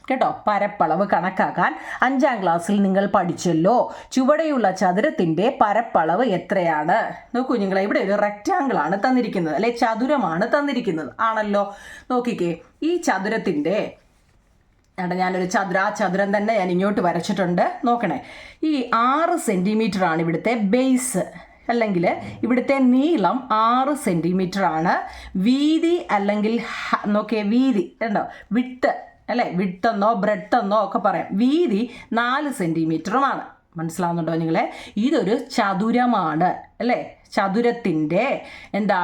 കേട്ടോ. പരപ്പളവ് കണക്കാക്കാൻ 5ാം ക്ലാസ്സിൽ നിങ്ങൾ പഠിച്ചല്ലോ. ചുവടെയുള്ള ചതുരത്തിൻ്റെ പരപ്പളവ് എത്രയാണ്? നോക്കൂ നിങ്ങളെ, ഇവിടെ ഒരു റെക്റ്റാങ്കിൾ ആണ് തന്നിരിക്കുന്നത് അല്ലെ, ചതുരമാണ് തന്നിരിക്കുന്നത് ആണല്ലോ. നോക്കിക്കേ, ഈ ചതുരത്തിൻ്റെ ഞാനൊരു ചതുരം തന്നെ ഞാൻ ഇങ്ങോട്ട് വരച്ചിട്ടുണ്ട്. നോക്കണേ, ഈ 6 സെൻറ്റിമീറ്റർ ആണ് ഇവിടുത്തെ ബേസ്, അല്ലെങ്കിൽ ഇവിടുത്തെ നീളം 6 സെൻറ്റിമീറ്റർ ആണ്. വീതി അല്ലെങ്കിൽ നോക്കിയേ, വീതി ഉണ്ടോ? വിട്ട് അല്ലേ, വിട്ടെന്നോ ബ്രെഡെന്നോ ഒക്കെ പറയാം. വീതി 4 സെൻറ്റിമീറ്ററുമാണ്. മനസ്സിലാവുന്നുണ്ടോ നിങ്ങളെ? ഇതൊരു ചതുരമാണ് അല്ലേ? ചതുരത്തിൻ്റെ എന്താ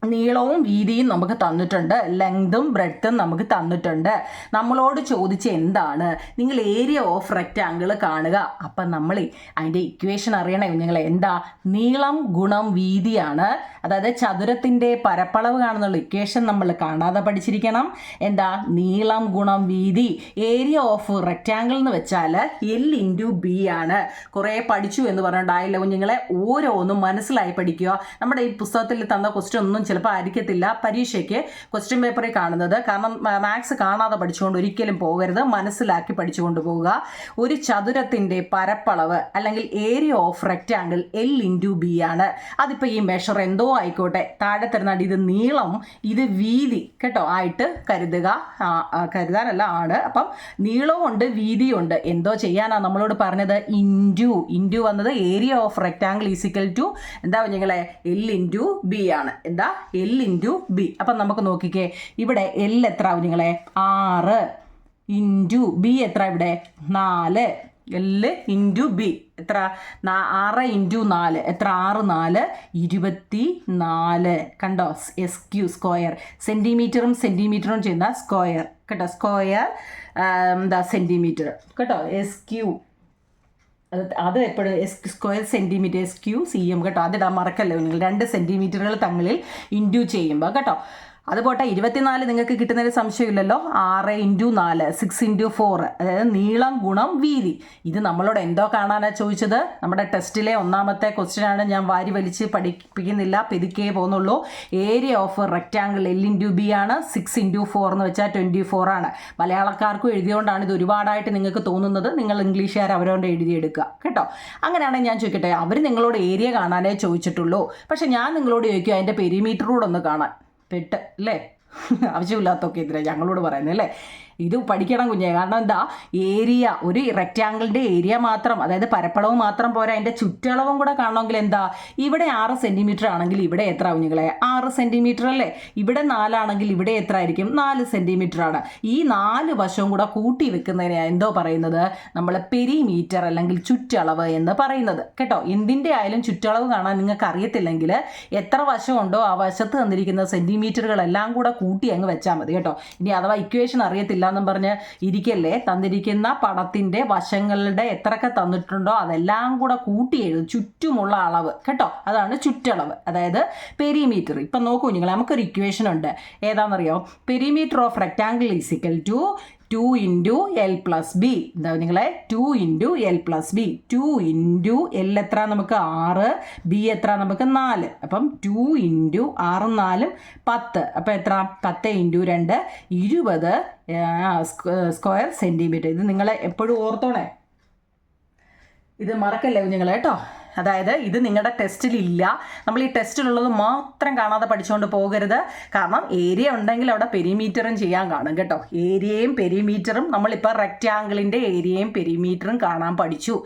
നീളവും വീതിയും നമുക്ക് തന്നിട്ടുണ്ട്, ലെങ്തും ബ്രെഡ്ത്തും നമുക്ക് തന്നിട്ടുണ്ട്. നമ്മളോട് ചോദിച്ച എന്താണ്? നിങ്ങൾ ഏരിയ ഓഫ് റെക്റ്റാങ്കിൾ കാണുക. അപ്പം നമ്മൾ അതിൻ്റെ ഇക്വേഷൻ അറിയണേ നിങ്ങൾ. എന്താ? നീളം ഗുണം വീതിയാണ്. അതായത് ചതുരത്തിൻ്റെ പരപ്പളവ് കാണുന്നുള്ള ഇക്വേഷൻ നമ്മൾ കാണാതെ പഠിച്ചിരിക്കണം. എന്താ? നീളം ഗുണം വീതി. ഏരിയ ഓഫ് റെക്റ്റാങ്കിൾ എന്ന് വെച്ചാൽ L/B ആണ്. കുറേ പഠിച്ചു എന്ന് പറഞ്ഞിട്ടുണ്ടായല്ലോ നിങ്ങളെ. ഓരോന്നും മനസ്സിലായി പഠിക്കുക. നമ്മുടെ ഈ പുസ്തകത്തിൽ തന്ന ക്വസ്റ്റ്യൻ ഒന്നും ചിലപ്പോൾ ആയിരിക്കത്തില്ല പരീക്ഷയ്ക്ക് ക്വസ്റ്റ്യൻ പേപ്പറിൽ കാണുന്നത്. കാരണം മാത്സ് കാണാതെ പഠിച്ചുകൊണ്ട് ഒരിക്കലും പോകരുത്, മനസ്സിലാക്കി പഠിച്ചുകൊണ്ട് പോവുക. ഒരു ചതുരത്തിൻ്റെ പരപ്പളവ് അല്ലെങ്കിൽ ഏരിയ ഓഫ് റെക്റ്റാങ്കിൾ L/B ആണ്. അതിപ്പോൾ ഈ മെഷർ എന്തോ ആയിക്കോട്ടെ, താഴെ തരുന്നുണ്ട്. ഇത് നീളം, ഇത് വീതി കേട്ടോ ആയിട്ട് കരുതുക. കരുതാനല്ല ആണ്. അപ്പം നീളമുണ്ട് വീതിയുണ്ട്. എന്തോ ചെയ്യാനാണ് നമ്മളോട് പറഞ്ഞത്? ഇൻറ്റു വന്നത് area of rectangle is equal to എന്താ നിങ്ങളെ? L/B ആണ്. എന്താ? L/B. അപ്പം നമുക്ക് നോക്കിക്കേ, ഇവിടെ L എത്ര ആവും നിങ്ങളെ? 6 ഇൻറ്റു B എത്ര? ഇവിടെ 4. L/B എത്ര? 6 ഇൻറ്റു 4 എത്ര? 6 4 24. കണ്ടോ? SQ square. സെൻറ്റിമീറ്ററും ചെയ്യുന്ന സ്ക്വയർ കേട്ടോ. സ്ക്വയർ എന്താ സെൻറ്റിമീറ്റർ കേട്ടോ. SQ അത് എപ്പോഴും സ്ക്വയർ സെൻറ്റിമീറ്റർ SQ/cm കേട്ടോ. അതിടാൻ മറക്കല്ലോ നിങ്ങൾ. 2 സെൻറ്റിമീറ്ററുകൾ തമ്മിൽ ഇൻറ്റു ചെയ്യുമ്പോൾ കേട്ടോ. അതുപോട്ടെ 24 നിങ്ങൾക്ക് കിട്ടുന്നതിന് സംശയമില്ലല്ലോ. 6 ഇൻറ്റു 4 6 ഇൻറ്റു 4 അതായത് നീളം ഗുണം വീതി. ഇത് നമ്മളോട് എന്തോ കാണാനാണ് ചോദിച്ചത്? നമ്മുടെ ടെസ്റ്റിലെ ഒന്നാമത്തെ ക്വസ്റ്റ്യനാണ്. ഞാൻ വാരി വലിച്ച് പഠിപ്പിക്കുന്നില്ല, പെതുക്കേ പോകുന്നുള്ളൂ. ഏരിയ ഓഫ് റെക്റ്റാങ്കിൾ L/B ആണ്. 6 ഇൻറ്റു 4 എന്ന് വെച്ചാൽ 24 ആണ്. മലയാളക്കാർക്കും എഴുതിയോണ്ടാണ് ഇത് ഒരുപാടായിട്ട് നിങ്ങൾക്ക് തോന്നുന്നത്. നിങ്ങൾ ഇംഗ്ലീഷുകാർ അവരോട് എഴുതിയെടുക്കുക കേട്ടോ. അങ്ങനെയാണെങ്കിൽ ഞാൻ ചോദിക്കട്ടെ, അവർ നിങ്ങളോട് ഏരിയ കാണാനേ ചോദിച്ചിട്ടുള്ളൂ. പക്ഷെ ഞാൻ നിങ്ങളോട് ചോദിക്കും അതിൻ്റെ പെരിമീറ്റർ കൂടെ ഒന്ന് കാണാൻ. പെട്ട് അല്ലേ? ആവശ്യമില്ലാത്തൊക്കെ ഇതിലാണ് ഞങ്ങളോട് പറയുന്നത് അല്ലേ? ഇത് പഠിക്കണം കുഞ്ഞേ. കാരണം എന്താ, ഏരിയ, ഒരു റെക്റ്റാങ്കിളിൻ്റെ ഏരിയ മാത്രം, അതായത് പരപ്പളവ് മാത്രം പോരാ, അതിൻ്റെ ചുറ്റളവും കൂടെ കാണണമെങ്കിൽ എന്താ, ഇവിടെ 6 സെൻറ്റിമീറ്റർ ആണെങ്കിൽ ഇവിടെ എത്ര കുഞ്ഞുങ്ങളെ, 6 സെൻറ്റിമീറ്റർ അല്ലേ. ഇവിടെ 4 ആണെങ്കിൽ ഇവിടെ എത്ര ആയിരിക്കും, 4 സെൻറ്റിമീറ്റർ ആണ്. ഈ 4 വശവും കൂടെ കൂട്ടി വെക്കുന്നതിനെ എന്തോ പറയുന്നത്, നമ്മൾ പെരിമീറ്റർ അല്ലെങ്കിൽ ചുറ്റളവ് എന്ന് പറയുന്നത് കേട്ടോ. എന്തിൻ്റെ ആയാലും ചുറ്റളവ് കാണാൻ നിങ്ങൾക്ക് അറിയത്തില്ലെങ്കിൽ എത്ര വശമുണ്ടോ ആ വശത്ത് തന്നിരിക്കുന്ന സെൻറ്റിമീറ്ററുകളെല്ലാം കൂടെ കൂട്ടി അങ്ങ് വെച്ചാൽ മതി കേട്ടോ. ഇനി അഥവാ ഇക്വേഷൻ അറിയത്തില്ല എന്നും പറഞ്ഞ് ഇരിക്കല്ലേ, തന്നിരിക്കുന്ന പടത്തിൻ്റെ വശങ്ങളുടെ എത്രയൊക്കെ തന്നിട്ടുണ്ടോ അതെല്ലാം കൂടെ കൂട്ടി എഴുതും, ചുറ്റുമുള്ള അളവ് കേട്ടോ. അതാണ് ചുറ്റളവ്, അതായത് പെരിമീറ്റർ. ഇപ്പം നോക്കൂ കുഞ്ഞുങ്ങളെ, നമുക്കൊരു ഇക്വേഷൻ ഉണ്ട്. ഏതാണെന്നറിയോ, perimeter of rectangle is equal to 2 into L plus B. എന്താ നിങ്ങളെ, 2 into L plus B. 2 into L എത്ര നമുക്ക് 6, ബി എത്ര നമുക്ക് 4. അപ്പം 2 ഇൻറ്റു 6 4 10. അപ്പം എത്ര, 10 ഇൻറ്റു 2 20 സ്ക്വയർ സെൻറ്റിമീറ്റർ. ഇത് നിങ്ങൾ എപ്പോഴും ഓർത്തോണേ, ഇത് മറക്കല്ലേ കുഞ്ഞുങ്ങൾ കേട്ടോ. അതായത് ഇത് നിങ്ങളുടെ ടെസ്റ്റിലില്ല, നമ്മൾ ഈ ടെസ്റ്റിലുള്ളത് മാത്രം കാണാതെ പഠിച്ചുകൊണ്ട് പോകരുത്. കാരണം ഏരിയ ഉണ്ടെങ്കിൽ അവിടെ പെരിമീറ്ററും ചെയ്യാൻ കാണും കേട്ടോ. ഏരിയയും പെരിമീറ്ററും, നമ്മളിപ്പോൾ റെക്റ്റാങ്കിളിൻ്റെ ഏരിയയും പെരിമീറ്ററും കാണാൻ പഠിച്ചു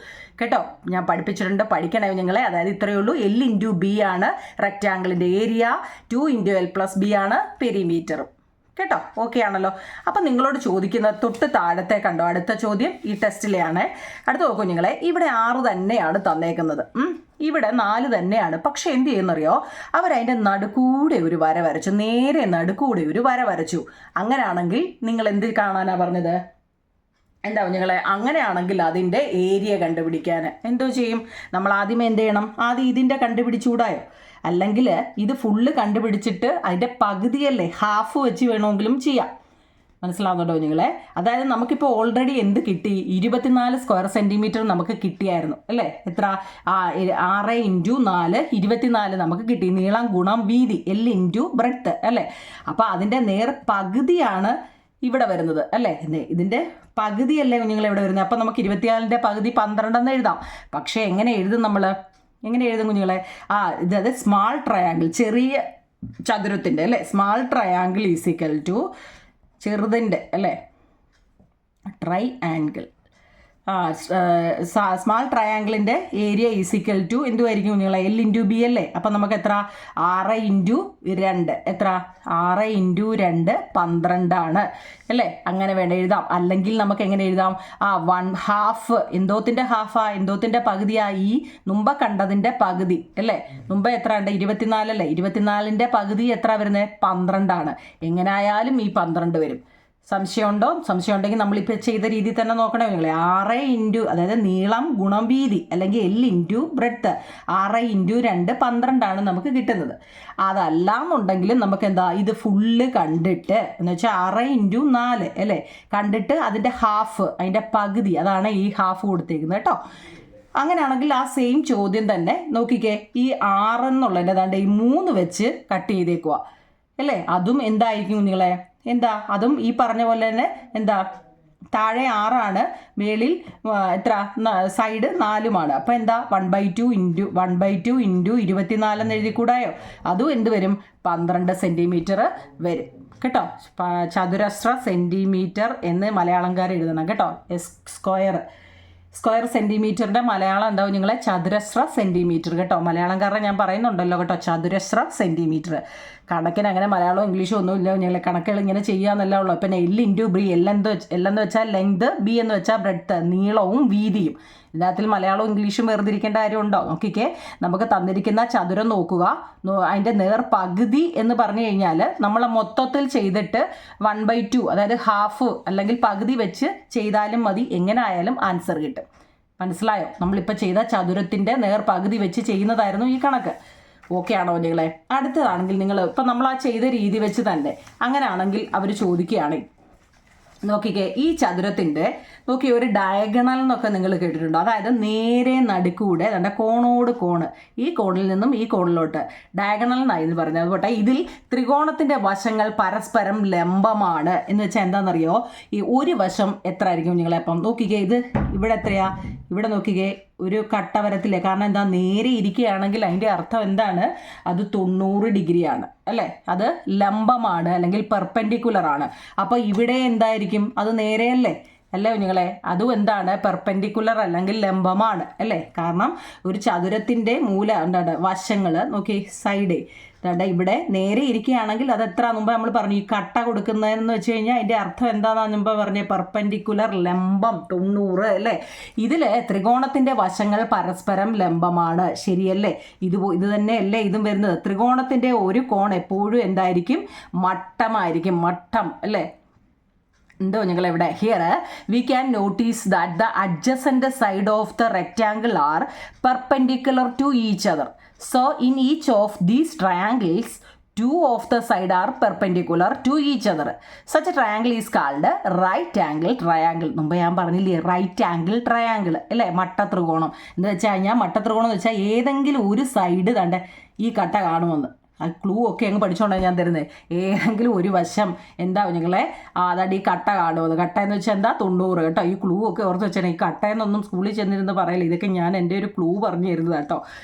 കേട്ടോ. ഞാൻ പഠിപ്പിച്ചിട്ടുണ്ട്, പഠിക്കണേ നിങ്ങളെ. അതായത് ഇത്രയേ ഉള്ളൂ. എൽ ഇൻറ്റു ബി ആണ് റെക്റ്റാങ്കിളിൻ്റെ area, 2 into L plus B ആണ് പെരിമീറ്ററും കേട്ടോ. ഓക്കെ ആണല്ലോ. അപ്പം നിങ്ങളോട് ചോദിക്കുന്ന തൊട്ട് താഴത്തെ കണ്ടോ, അടുത്ത ചോദ്യം ഈ ടെസ്റ്റിലെയാണ്. അടുത്ത നോക്കൂ നിങ്ങളെ, ഇവിടെ 6 തന്നെയാണ് തന്നേക്കുന്നത്, ഇവിടെ 4 തന്നെയാണ്. പക്ഷെ എന്ത് ചെയ്യുന്നറിയോ, അവരതിൻ്റെ നടുക്കൂടെ ഒരു വര വരച്ചു, നേരെ നടുക്കൂടെ ഒരു വര വരച്ചു. അങ്ങനെയാണെങ്കിൽ നിങ്ങൾ എന്ത് കാണാനാണ് പറഞ്ഞത്, എന്താ കുഞ്ഞുങ്ങളെ, അങ്ങനെയാണെങ്കിൽ അതിൻ്റെ ഏരിയ കണ്ടുപിടിക്കാൻ എന്തോ ചെയ്യും, നമ്മൾ ആദ്യമേ എന്ത് ചെയ്യണം, ആദ്യം ഇതിൻ്റെ കണ്ടുപിടിച്ചുകൂടായോ. അല്ലെങ്കിൽ ഇത് ഫുള്ള് കണ്ടുപിടിച്ചിട്ട് അതിൻ്റെ പകുതിയല്ലേ, ഹാഫ് വെച്ച് വേണമെങ്കിലും ചെയ്യാം. മനസ്സിലാവുന്നുണ്ടോ കുഞ്ഞുങ്ങളെ. അതായത് നമുക്കിപ്പോൾ ഓൾറെഡി എന്ത് കിട്ടി, 24 സ്ക്വയർ സെൻറ്റിമീറ്റർ നമുക്ക് കിട്ടിയായിരുന്നു അല്ലേ. എത്ര, 6 ഇൻറ്റു 4 24 നമുക്ക് കിട്ടി. നീളം ഗുണം വീതി, എൽ ഇൻറ്റു ബ്രെഡ്ത്ത് അല്ലേ. അപ്പോൾ അതിൻ്റെ നേർ പകുതിയാണ് ഇവിടെ വരുന്നത് അല്ലേ. ഇതിൻ്റെ പകുതിയല്ലേ കുഞ്ഞുങ്ങളെ ഇവിടെ വരുന്നത്. അപ്പോൾ നമുക്ക് 24ൻ്റെ പകുതി 12 എന്ന് എഴുതാം. പക്ഷേ എങ്ങനെ എഴുതും, നമ്മൾ എങ്ങനെ എഴുതും കുഞ്ഞുങ്ങളെ, ഇത് സ്മാൾ ട്രയാങ്കിൾ, ചെറിയ ചതുരത്തിൻ്റെ അല്ലേ, small triangle is equal to ചെറുതിൻ്റെ അല്ലേ, ട്രൈ ആംഗിൾ. സ്മാൾ ട്രയാങ്കിളിൻ്റെ ഏരിയ ഈസ് ഈക്വൽ ടു എന്തുമായിരിക്കും കുഞ്ഞുങ്ങളെ, എൽ ഇൻറ്റു ബി അല്ലേ. അപ്പം നമുക്ക് എത്ര, 6 ഇൻറ്റു 2 എത്ര, 6 ഇൻറ്റു 2 12 ആണ് അല്ലേ. അങ്ങനെ വേണ്ട എഴുതാം. അല്ലെങ്കിൽ നമുക്ക് എങ്ങനെ എഴുതാം, 1/2 എന്തോത്തിൻ്റെ ഹാഫാ, എന്തോത്തിൻ്റെ പകുതിയാ, ഈ മുമ്പ് കണ്ടതിൻ്റെ പകുതി അല്ലേ. മുമ്പ് എത്ര ഉണ്ട്, 24 അല്ലേ. 24ൻ്റെ പകുതി എത്ര വരുന്നത്, 12 ആണ്. എങ്ങനെയായാലും ഈ 12 വരും. സംശയമുണ്ടോ, സംശയം ഉണ്ടെങ്കിൽ നമ്മളിപ്പോൾ ചെയ്ത രീതിയിൽ തന്നെ നോക്കണേ നിങ്ങൾ. 6 ഇൻറ്റു, അതായത് നീളം ഗുണം വീതി അല്ലെങ്കിൽ എൽ ഇൻറ്റു ബ്രെഡ്ത്ത്, 6 ഇൻറ്റു 2 12 ആണ് നമുക്ക് കിട്ടുന്നത്. അതല്ലാന്നുണ്ടെങ്കിലും നമുക്ക് എന്താ, ഇത് ഫുള്ള് കണ്ടിട്ട് എന്ന് വെച്ചാൽ 6 ഇൻറ്റു 4 അല്ലേ, കണ്ടിട്ട് അതിൻ്റെ ഹാഫ്, അതിൻ്റെ പകുതി, അതാണ് ഈ ഹാഫ് കൊടുത്തേക്കുന്നത് കേട്ടോ. അങ്ങനെയാണെങ്കിൽ ആ സെയിം ചോദ്യം തന്നെ നോക്കിക്കേ, ഈ 6 എന്നുള്ളതിൻ്റെ അതാണ്ട് ഈ 3 വെച്ച് കട്ട് ചെയ്തേക്കുക അല്ലേ. അതും എന്തായിരിക്കും കുഞ്ഞുങ്ങളെ, എന്താ, അതും ഈ പറഞ്ഞ പോലെ തന്നെ എന്താ, താഴെ 6 ആണ്, മേളിൽ എത്ര, സൈഡ് 4 അപ്പോൾ എന്താ 1/2 ഇൻറ്റു 24 എന്ന് എഴുതി കൂടായോ. അതും എന്ത് വരും, 12 സെൻറ്റിമീറ്റർ വരും കേട്ടോ. ചതുരശ്ര സെൻറ്റിമീറ്റർ എന്ന് മലയാളംകാർ എഴുതണം കേട്ടോ. സ്ക്വയർ സെൻറ്റിമീറ്ററിൻ്റെ മലയാളം എന്താവും നിങ്ങളെ, ചതുരശ്ര സെൻറ്റിമീറ്റർ കേട്ടോ. മലയാളംകാരനെ ഞാൻ പറയുന്നുണ്ടല്ലോ കേട്ടോ, ചതുരശ്ര സെൻറ്റിമീറ്റർ. കണക്കിന് അങ്ങനെ മലയാളവും ഇംഗ്ലീഷും ഒന്നുമില്ല ഞങ്ങൾ, കണക്കുകൾ ഇങ്ങനെ ചെയ്യാന്നല്ല ഉള്ളൂ. പിന്നെ എൽ ഇൻറ്റു ബി, എല്ലെന്ന് വെച്ചാൽ ലെങ്ത്, ബി എന്ന് വെച്ചാൽ ബ്രെഡ്ത്ത്, നീളവും വീതിയും. ഇതിനകത്തിൽ മലയാളവും ഇംഗ്ലീഷും വേർതിരിക്കേണ്ട കാര്യമുണ്ടോ, നോക്കിക്കേ. നമുക്ക് തന്നിരിക്കുന്ന ചതുരം നോക്കുക, അതിൻ്റെ നേർ പകുതി എന്ന് പറഞ്ഞു കഴിഞ്ഞാൽ നമ്മൾ മൊത്തത്തിൽ ചെയ്തിട്ട് 1/2 അതായത് ഹാഫ് അല്ലെങ്കിൽ പകുതി വെച്ച് ചെയ്താലും മതി, എങ്ങനെ ആയാലും ആൻസർ കിട്ടും. മനസ്സിലായോ, നമ്മളിപ്പോൾ ചെയ്ത ചതുരത്തിൻ്റെ നേർ പകുതി വെച്ച് ചെയ്യുന്നതായിരുന്നു ഈ കണക്ക്. ഓക്കെ ആണോ നിങ്ങളെ. അടുത്തതാണെങ്കിൽ നിങ്ങൾ ഇപ്പം നമ്മൾ ആ ചെയ്ത രീതി വെച്ച് തന്നെ അങ്ങനെയാണെങ്കിൽ അവർ ചോദിക്കുകയാണ്, നോക്കിക്കേ, ഈ ചതുരത്തിൻ്റെ നോക്കി ഒരു ഡയഗണൽ എന്നൊക്കെ നിങ്ങൾ കേട്ടിട്ടുണ്ടോ. അതായത് നേരെ നടുക്കൂടെ കോണോട് കോണ്, ഈ കോണിൽ നിന്നും ഈ കോണിലോട്ട് ഡയഗണൽ എന്നായിരുന്നു പറയുന്നത്. അതുപോലെ ഇതിൽ ത്രികോണത്തിൻ്റെ വശങ്ങൾ പരസ്പരം ലംബമാണ് എന്ന് വെച്ചാൽ എന്താണെന്നറിയോ, ഈ ഒരു വശം എത്ര ആയിരിക്കും നിങ്ങളെ. അപ്പം നോക്കിക്കേ, ഇത് ഇവിടെ എത്രയാ, ഇവിടെ നോക്കിക്കേ ഒരു കട്ട വരത്തില്ലേ? കാരണം എന്താ, നേരെ ഇരിക്കുകയാണെങ്കിൽ അതിൻ്റെ അർത്ഥം എന്താണ്? അത് 90 ഡിഗ്രിയാണ് അല്ലേ? അത് ലംബമാണ് അല്ലെങ്കിൽ പെർപെൻഡിക്കുലർ ആണ്. അപ്പോൾ ഇവിടെ എന്തായിരിക്കും? അത് നേരെയല്ലേ അല്ലേ കുഞ്ഞുങ്ങളെ? അതും എന്താണ്? പെർപെൻഡിക്കുലർ അല്ലെങ്കിൽ ലംബമാണ് അല്ലേ? കാരണം ഒരു ചതുരത്തിൻ്റെ എന്താണ് വശങ്ങൾ നോക്കി, സൈഡ് ഇവിടെ നേരെ ഇരിക്കുകയാണെങ്കിൽ അത് എത്ര മുമ്പ് നമ്മൾ പറഞ്ഞു, ഈ കട്ട കൊടുക്കുന്നതെന്ന് വെച്ച് കഴിഞ്ഞാൽ അതിൻ്റെ അർത്ഥം എന്താണെന്ന് മുമ്പ് പറഞ്ഞ്, പെർപെൻഡിക്കുലർ ലംബം 90 അല്ലേ? ഇതിൽ ത്രികോണത്തിൻ്റെ വശങ്ങൾ പരസ്പരം ലംബമാണ്, ശരിയല്ലേ? ഇത് തന്നെയല്ലേ ഇതും വരുന്നത്? ത്രികോണത്തിൻ്റെ ഒരു കോൺ എപ്പോഴും എന്തായിരിക്കും? മട്ടമായിരിക്കും, മട്ടം അല്ലേ? എന്തോ നിങ്ങൾ ഇവിടെ here we can notice that the adjacent side of the rectangle are perpendicular to each other. So in each of these triangles 2 of the side are perpendicular to each other. Such a triangle is called right angle triangle. മുമ്പ് ഞാൻ പറഞ്ഞില്ലേ റൈറ്റ് ആംഗിൾ ട്രയാങ്കിൾ അല്ലേ? മട്ട ത്രികോണം എന്ന് വെച്ചാൽ കഴിഞ്ഞാൽ മട്ട ത്രികോണം എന്ന് വെച്ചാൽ ഏതെങ്കിലും ഒരു സൈഡ് കണ്ട് ഈ കട്ട കാണുമെന്ന്. ആ ക്ലൂ ഒക്കെ അങ്ങ് പഠിച്ചുകൊണ്ടാണ് ഞാൻ തരുന്നത്. ഏതെങ്കിലും ഒരു വശം എന്താ നിങ്ങളെ അതാണ്ട് ഈ കട്ട കാണുമത്. കട്ട എന്ന് വെച്ചാൽ എന്താ? 90 കേട്ടോ. ഈ ക്ലൂ ഒക്കെ ഓർത്ത് വെച്ചാൽ ഈ കട്ട എന്നൊന്നും സ്കൂളിൽ ചെന്നിരുന്ന് പറയില്ല. ഇതൊക്കെ ഞാൻ എൻ്റെ ഒരു ക്ലൂ പറഞ്ഞു തരുന്നത് കേട്ടോ.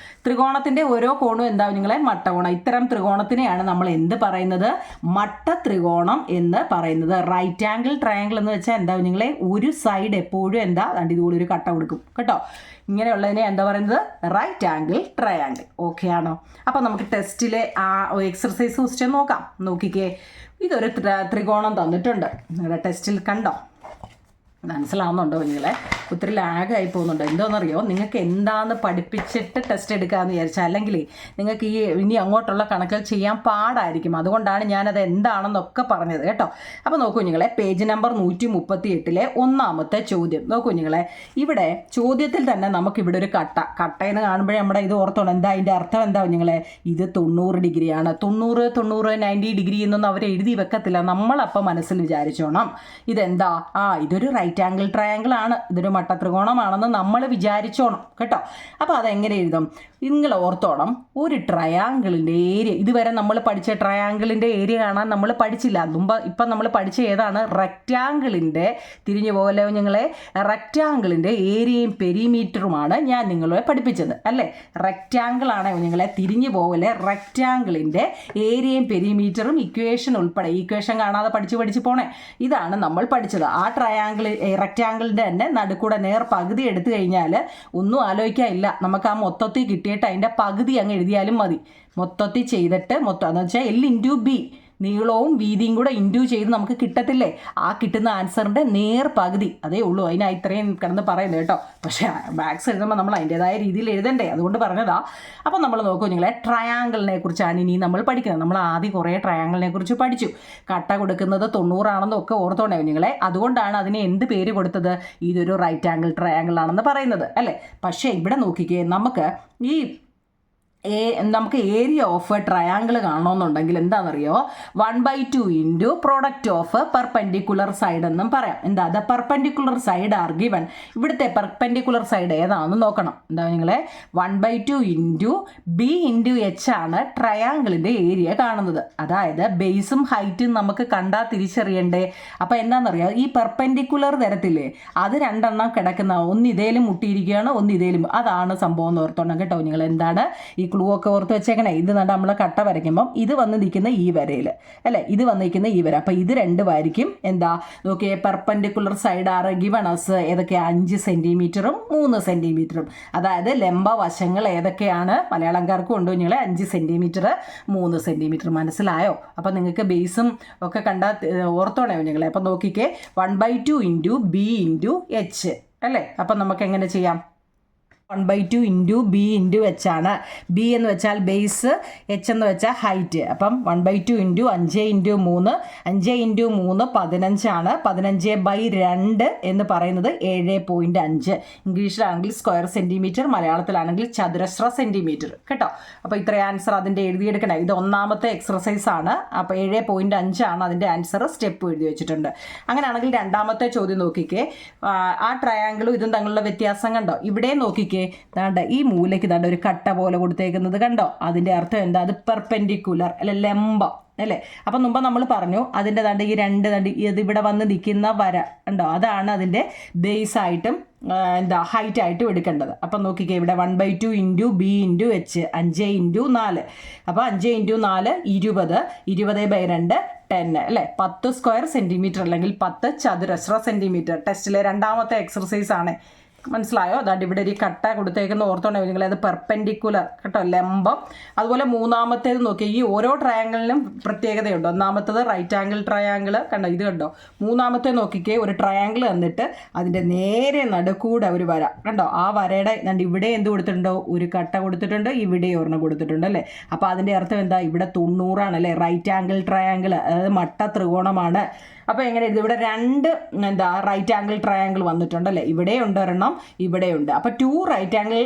ത്രികോണത്തിൻ്റെ ഓരോ കോണും എന്താ നിങ്ങളെ? മട്ടകോണം. ഇത്തരം ത്രികോണത്തിനെയാണ് നമ്മൾ എന്ത് പറയുന്നത്? മട്ട ത്രികോണം എന്ന് പറയുന്നത്. റൈറ്റ് ആംഗിൾ ട്രയാങ്കിൾ എന്ന് വെച്ചാൽ എന്താ നിങ്ങളെ? ഒരു സൈഡ് എപ്പോഴും എന്താ അതാണ്ട് ഇതുപോലെ ഒരു കട്ട കൊടുക്കും കേട്ടോ. ഇങ്ങനെയുള്ളതിനെ എന്താ പറയുന്നത്? Right angle triangle. ഓക്കെ ആണോ? അപ്പോൾ നമുക്ക് ടെസ്റ്റിലെ ആ എക്സർസൈസ് ക്വസ്റ്റ്യൻ നോക്കാം. നോക്കിക്കേ, ഇതൊരു ത്രികോണം തന്നിട്ടുണ്ട്. നിങ്ങളുടെ ടെസ്റ്റിൽ കണ്ടോ? മനസ്സിലാവുന്നുണ്ടോ നിങ്ങളെ? ഒത്തിരി ലാഗായി പോകുന്നുണ്ടോ? എന്തോന്നറിയോ, നിങ്ങൾക്ക് എന്താണെന്ന് പഠിപ്പിച്ചിട്ട് ടെസ്റ്റ് എടുക്കാമെന്ന് വിചാരിച്ചാൽ, അല്ലെങ്കിൽ നിങ്ങൾക്ക് ഈ ഇനി അങ്ങോട്ടുള്ള കണക്കുകൾ ചെയ്യാൻ പാടായിരിക്കും. അതുകൊണ്ടാണ് ഞാനത് എന്താണെന്നൊക്കെ പറഞ്ഞത് കേട്ടോ. അപ്പോൾ നോക്കൂ നിങ്ങളെ, പേജ് നമ്പർ 138 ഒന്നാമത്തെ ചോദ്യം നോക്കൂ നിങ്ങളെ. ഇവിടെ ചോദ്യത്തിൽ തന്നെ നമുക്കിവിടെ ഒരു കട്ടയെന്ന് കാണുമ്പോഴേ നമ്മുടെ ഇത് ഓർത്തോണം. എന്താ അതിൻ്റെ അർത്ഥം? എന്താ നിങ്ങളെ? ഇത് 90 ഡിഗ്രിയാണ്. 90 ഡിഗ്രി എന്നൊന്നും അവർ എഴുതി വെക്കത്തില്ല. നമ്മളപ്പോൾ മനസ്സിൽ വിചാരിച്ചോണം ഇതെന്താ? ഇതൊരു റൈറ്റ് ആംഗിൾ ട്രയാങ്കിൾ ആണ്, ഇതൊരു മട്ടത്രികോണമാണെന്ന് നമ്മൾ വിചാരിച്ചോണം കേട്ടോ. അപ്പോൾ അതെങ്ങനെ എഴുതും? നിങ്ങൾ ഓർത്തോണം, ഒരു ട്രയാങ്കിളിൻ്റെ ഏരിയ, ഇതുവരെ നമ്മൾ പഠിച്ച ട്രയാങ്കിളിൻ്റെ ഏരിയ കാണാൻ നമ്മൾ പഠിച്ചില്ല. ഇപ്പം നമ്മൾ പഠിച്ച ഏതാണ്? റെക്റ്റാങ്കിളിൻ്റെ, തിരിഞ്ഞു പോലെ നിങ്ങളെ റെക്റ്റാങ്കിളിൻ്റെ ഏരിയയും പെരിമീറ്ററുമാണ് ഞാൻ നിങ്ങളെ പഠിപ്പിച്ചത് അല്ലേ? റെക്റ്റാങ്കിളാണ് നിങ്ങളെ തിരിഞ്ഞു പോലെ റെക്റ്റാങ്കിളിൻ്റെ ഏരിയയും പെരിമീറ്ററും ഇക്വേഷൻ ഉൾപ്പെടെ, ഇക്വേഷൻ കാണാതെ പഠിച്ച് പോണേ. ഇതാണ് നമ്മൾ പഠിച്ചത്. ആ റെക്റ്റാങ്കിളിൻ്റെ തന്നെ നടുക്കൂടെ നേർ പകുതി എടുത്തു കഴിഞ്ഞാൽ ഒന്നും ആലോചിക്കാനില്ല, നമുക്ക് ആ മൊത്തത്തിൽ കിട്ടിയിട്ട് അതിൻ്റെ പകുതി അങ്ങ് എഴുതിയാലും മതി. മൊത്തത്തിൽ ചെയ്തിട്ട് എന്ന് വെച്ചാൽ L/B നീളവും വീതിയും കൂടെ ഇൻറ്റു ചെയ്ത് നമുക്ക് കിട്ടത്തില്ലേ? ആ കിട്ടുന്ന ആൻസറിൻ്റെ നേർ പകുതി അതേ ഉള്ളൂ. അതിനായി ഇത്രയും കിടന്ന് പറയുന്നത് കേട്ടോ. പക്ഷേ മാത്സ് എഴുതുമ്പോൾ നമ്മൾ അതിൻ്റെതായ രീതിയിൽ എഴുതണ്ടേ, അതുകൊണ്ട് പറഞ്ഞതാ. അപ്പോൾ നമ്മൾ നോക്കൂ നിങ്ങളെ, ട്രയാങ്കിളിനെ കുറിച്ചാണ് ഇനി നമ്മൾ പഠിക്കുന്നത്. നമ്മൾ ആദ്യം കുറേ ട്രയാങ്കിളിനെ കുറിച്ച് പഠിച്ചു. കട്ട കൊടുക്കുന്നത് 90 ആണെന്നൊക്കെ ഓർത്തോണേ നിങ്ങളെ. അതുകൊണ്ടാണ് അതിന് എന്ത് പേര് കൊടുത്തത്? ഇതൊരു റൈറ്റ് ആംഗിൾ ട്രയാങ്കിൾ ആണെന്ന് പറയുന്നത് അല്ലേ? പക്ഷേ ഇവിടെ നോക്കിക്കേ, നമുക്ക് ഏരിയ ഓഫ് ട്രയാങ്കിൾ കാണണമെന്നുണ്ടെങ്കിൽ എന്താണെന്നറിയോ? 1/2 into product of perpendicular side എന്നും പറയാം. എന്താ? The perpendicular side are given. ഇവിടുത്തെ പെർപെൻഡിക്കുലർ സൈഡ് ഏതാണെന്ന് നോക്കണം. എന്താ നിങ്ങളെ? 1/2 ഇൻറ്റു B ഇൻറ്റു H ആണ് ട്രയാങ്കിളിൻ്റെ ഏരിയ കാണുന്നത്. അതായത് ബേസും ഹൈറ്റും നമുക്ക് കണ്ടാൽ തിരിച്ചറിയണ്ടേ? അപ്പോൾ എന്താണെന്നറിയോ? ഈ പെർപെൻഡിക്കുലർ തരത്തില്ലേ, അത് രണ്ടെണ്ണം കിടക്കുന്ന, ഒന്ന് ഇതേലും മുട്ടിയിരിക്കുകയാണ്, ഒന്ന് ഇതേലും. അതാണ് സംഭവം എന്ന് ഓർത്തോണം കേട്ടോ നിങ്ങൾ. എന്താണ് ഈ ക്ലൂ ഒക്കെ ഓർത്ത് വെച്ചേക്കണേ? ഇത് നമ്മൾ കട്ട വരയ്ക്കുമ്പം ഇത് വന്ന് നിൽക്കുന്ന ഈ വരയിൽ അല്ലേ, ഇത് വന്ന് നിൽക്കുന്ന ഈ വര. അപ്പോൾ ഇത് രണ്ടുമായിരിക്കും എന്താ നോക്കിയേ, perpendicular side are given as ഏതൊക്കെയാണ്? 5 സെൻറ്റിമീറ്ററും 3 സെൻറ്റിമീറ്ററും. അതായത് ലംബ വശങ്ങൾ ഏതൊക്കെയാണ്? മലയാളംകാർക്കും ഉണ്ടോ നിങ്ങളെ? 5 സെൻറ്റിമീറ്റർ 3 സെൻറ്റിമീറ്റർ. മനസ്സിലായോ? അപ്പോൾ നിങ്ങൾക്ക് ബേസും ഒക്കെ കണ്ടാൽ ഓർത്തോണേ നിങ്ങളെ. അപ്പം നോക്കിക്കേ, 1/2 ഇൻറ്റു B ഇൻറ്റു H അല്ലേ? അപ്പം നമുക്ക് എങ്ങനെ ചെയ്യാം? 1/2 ഇൻറ്റു B ഇൻറ്റു H ആണ്. B എന്ന് വെച്ചാൽ ബേസ്, H എന്ന് വെച്ചാൽ ഹൈറ്റ്. അപ്പം 1/2 ഇൻറ്റു 5 ഇൻറ്റു 3, 5 ഇൻറ്റു 3 15 ആണ്. 15/2 എന്ന് പറയുന്നത് 7.5. ഇംഗ്ലീഷിലാണെങ്കിൽ സ്ക്വയർ സെൻറ്റിമീറ്റർ, മലയാളത്തിലാണെങ്കിൽ ചതുരശ്ര സെൻറ്റിമീറ്റർ കേട്ടോ. അപ്പോൾ ഇത്രയും ആൻസർ അതിൻ്റെ എഴുതിയെടുക്കണം. ഇത് ഒന്നാമത്തെ എക്സർസൈസ് ആണ്. അപ്പോൾ 7.5 ആണ് അതിൻ്റെ ആൻസർ. സ്റ്റെപ്പ് എഴുതി വെച്ചിട്ടുണ്ട്. അങ്ങനെയാണെങ്കിൽ രണ്ടാമത്തെ ചോദ്യം നോക്കിക്കേ. ആ ട്രയാങ്കിളും ഇതും തമ്മിലുള്ള വ്യത്യാസം കണ്ടോ? ഇവിടെ നോക്കിക്കേ, ദാണ്ട ഈ മൂലയ്ക്ക് ദാണ്ട ഒരു കട്ട പോലെ കൊടുത്തേക്കുന്നത് കണ്ടോ? അതിൻ്റെ അർത്ഥം എന്താ? അത് പെർപെൻഡിക്കുലർ അല്ല, ലംബം അല്ലേ? അപ്പം മുമ്പ് നമ്മൾ പറഞ്ഞു അതിൻ്റെ ദണ്ട് ഈ രണ്ട് ദണ്ട് ഇത് ഇവിടെ വന്ന് നിൽക്കുന്ന വര ഉണ്ടോ, അതാണ് അതിൻ്റെ ബേസായിട്ടും ഹൈറ്റ് ആയിട്ടും എടുക്കേണ്ടത്. അപ്പം നോക്കിക്കേ, ഇവിടെ 1/2 into B into H, 5 into 4. അപ്പോൾ 5 ഇൻറ്റു 4 20, 20/2 10 അല്ലേ? 10 സ്ക്വയർ സെൻറ്റിമീറ്റർ അല്ലെങ്കിൽ 10 ചതുരശ്ര സെൻറ്റിമീറ്റർ. ടെസ്റ്റിലെ രണ്ടാമത്തെ എക്സർസൈസ് ആണ്. മനസ്സിലായോ? അതാണ്ട് ഇവിടെ ഒരു കട്ട കൊടുത്തേക്കുന്ന ഓർത്തോണ്ടോ നിങ്ങൾ, അത് പെർപെൻഡിക്കുലർ കേട്ടോ, ലംബം. അതുപോലെ മൂന്നാമത്തേത് നോക്കിയാൽ ഈ ഓരോ ട്രയാങ്കിളിനും പ്രത്യേകതയുണ്ട്. ഒന്നാമത്തേത് റൈറ്റ് ആംഗിൾ ട്രയാങ്കിൾ കണ്ടോ, ഇത് കണ്ടോ. മൂന്നാമത്തെ നോക്കിക്കേ, ഒരു ട്രയാങ്കിൾ തന്നിട്ട് അതിൻ്റെ നേരെ നടുക്കൂടെ ഒരു വര കണ്ടോ. ആ വരയുടെ ഇവിടെ എന്ത് കൊടുത്തിട്ടുണ്ടോ, ഒരു കട്ട കൊടുത്തിട്ടുണ്ട്, ഇവിടെ ഒരെണ്ണം കൊടുത്തിട്ടുണ്ട് അല്ലേ? അപ്പോൾ അതിൻ്റെ അർത്ഥം എന്താ, ഇവിടെ 90 അല്ലേ? റൈറ്റ് ആംഗിൾ ട്രയാങ്കിൾ, അതായത് മട്ട ത്രികോണമാണ്. അപ്പോൾ എങ്ങനെ എഴുതും, ഇവിടെ രണ്ട് റൈറ്റ് ആംഗിൾ ട്രയാങ്കിൾ വന്നിട്ടുണ്ടല്ലേ? ഇവിടെയുണ്ട് ഒരെണ്ണം, ഇവിടെയുണ്ട്. അപ്പോൾ 2 right angle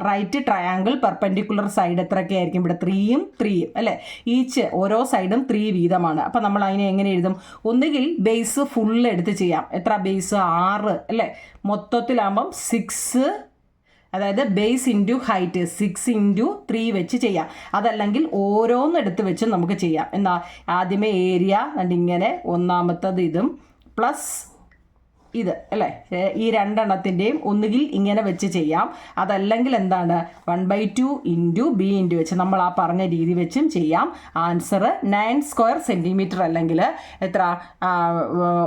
right triangle perpendicular side എത്രയൊക്കെ ആയിരിക്കും, ഇവിടെ 3ഉം 3ഉം അല്ലേ? ഈച്ച് ഓരോ സൈഡും 3 വീതമാണ്. അപ്പോൾ നമ്മൾ അതിനെ എങ്ങനെ എഴുതും, ഒന്നുകിൽ ബേസ് ഫുൾ എടുത്ത് ചെയ്യാം. എത്ര ബേസ്, 6 അല്ലേ? മൊത്തത്തിലാകുമ്പം 6, അതായത് ബേസ് ഇൻറ്റു ഹൈറ്റ് 6 ഇൻറ്റു 3 വെച്ച് ചെയ്യാം. അതല്ലെങ്കിൽ ഓരോന്നെടുത്ത് വെച്ച് നമുക്ക് ചെയ്യാം. എന്നാ ആദ്യമേ ഏരിയ ഇങ്ങനെ, ഒന്നാമത്തത് ഇതും പ്ലസ് ഇത് അല്ലേ? ഈ രണ്ടെണ്ണത്തിൻ്റെയും ഒന്നുകിൽ ഇങ്ങനെ വെച്ച് ചെയ്യാം. അതല്ലെങ്കിൽ എന്താണ്, 1/2 ഇൻറ്റു ബി ഇൻറ്റു വെച്ച് നമ്മൾ ആ പറഞ്ഞ രീതി വെച്ചും ചെയ്യാം. ആൻസർ 9 സ്ക്വയർ സെൻറ്റിമീറ്റർ അല്ലെങ്കിൽ എത്ര,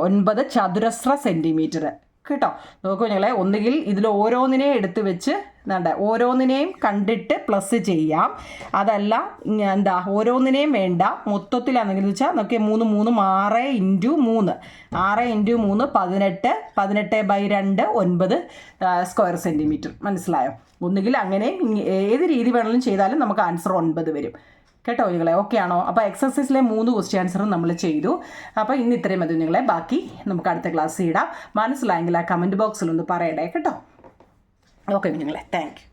9 ചതുരശ്ര സെൻറ്റിമീറ്റർ കേട്ടോ. നോക്കൂ ഞങ്ങളെ, ഒന്നുകിൽ ഇതിൽ ഓരോന്നിനെയും എടുത്ത് വെച്ച് ഓരോന്നിനെയും കണ്ടിട്ട് പ്ലസ് ചെയ്യാം. അതല്ല ഓരോന്നിനെയും വേണ്ട, മൊത്തത്തിലാണെങ്കിൽ വെച്ചാൽ നോക്കി 3 3 6 ഇൻറ്റു 3, 6 ഇൻറ്റു 3 18, 18/2 9 സ്ക്വയർ സെൻറ്റിമീറ്റർ. മനസ്സിലായോ? ഒന്നുകിൽ അങ്ങനെ ഏത് രീതി വേണമെങ്കിലും ചെയ്താലും നമുക്ക് ആൻസർ 9 വരും കേട്ടോ നിങ്ങളെ. ഓക്കെ ആണോ? അപ്പോൾ എക്സസൈസിലെ 3 ക്വസ്റ്റ്യൻ ആൻസറും നമ്മൾ ചെയ്തു. അപ്പോൾ ഇന്ന് ഇത്രയും മതി നിങ്ങളെ. ബാക്കി നമുക്ക് അടുത്ത ക്ലാസ് ഇടാം. മനസ്സിലായെങ്കിൽ ആ കമൻറ്റ് ബോക്സിൽ ഒന്ന് പറയണേ കേട്ടോ. ഓക്കെ നിങ്ങളെ, താങ്ക് യു.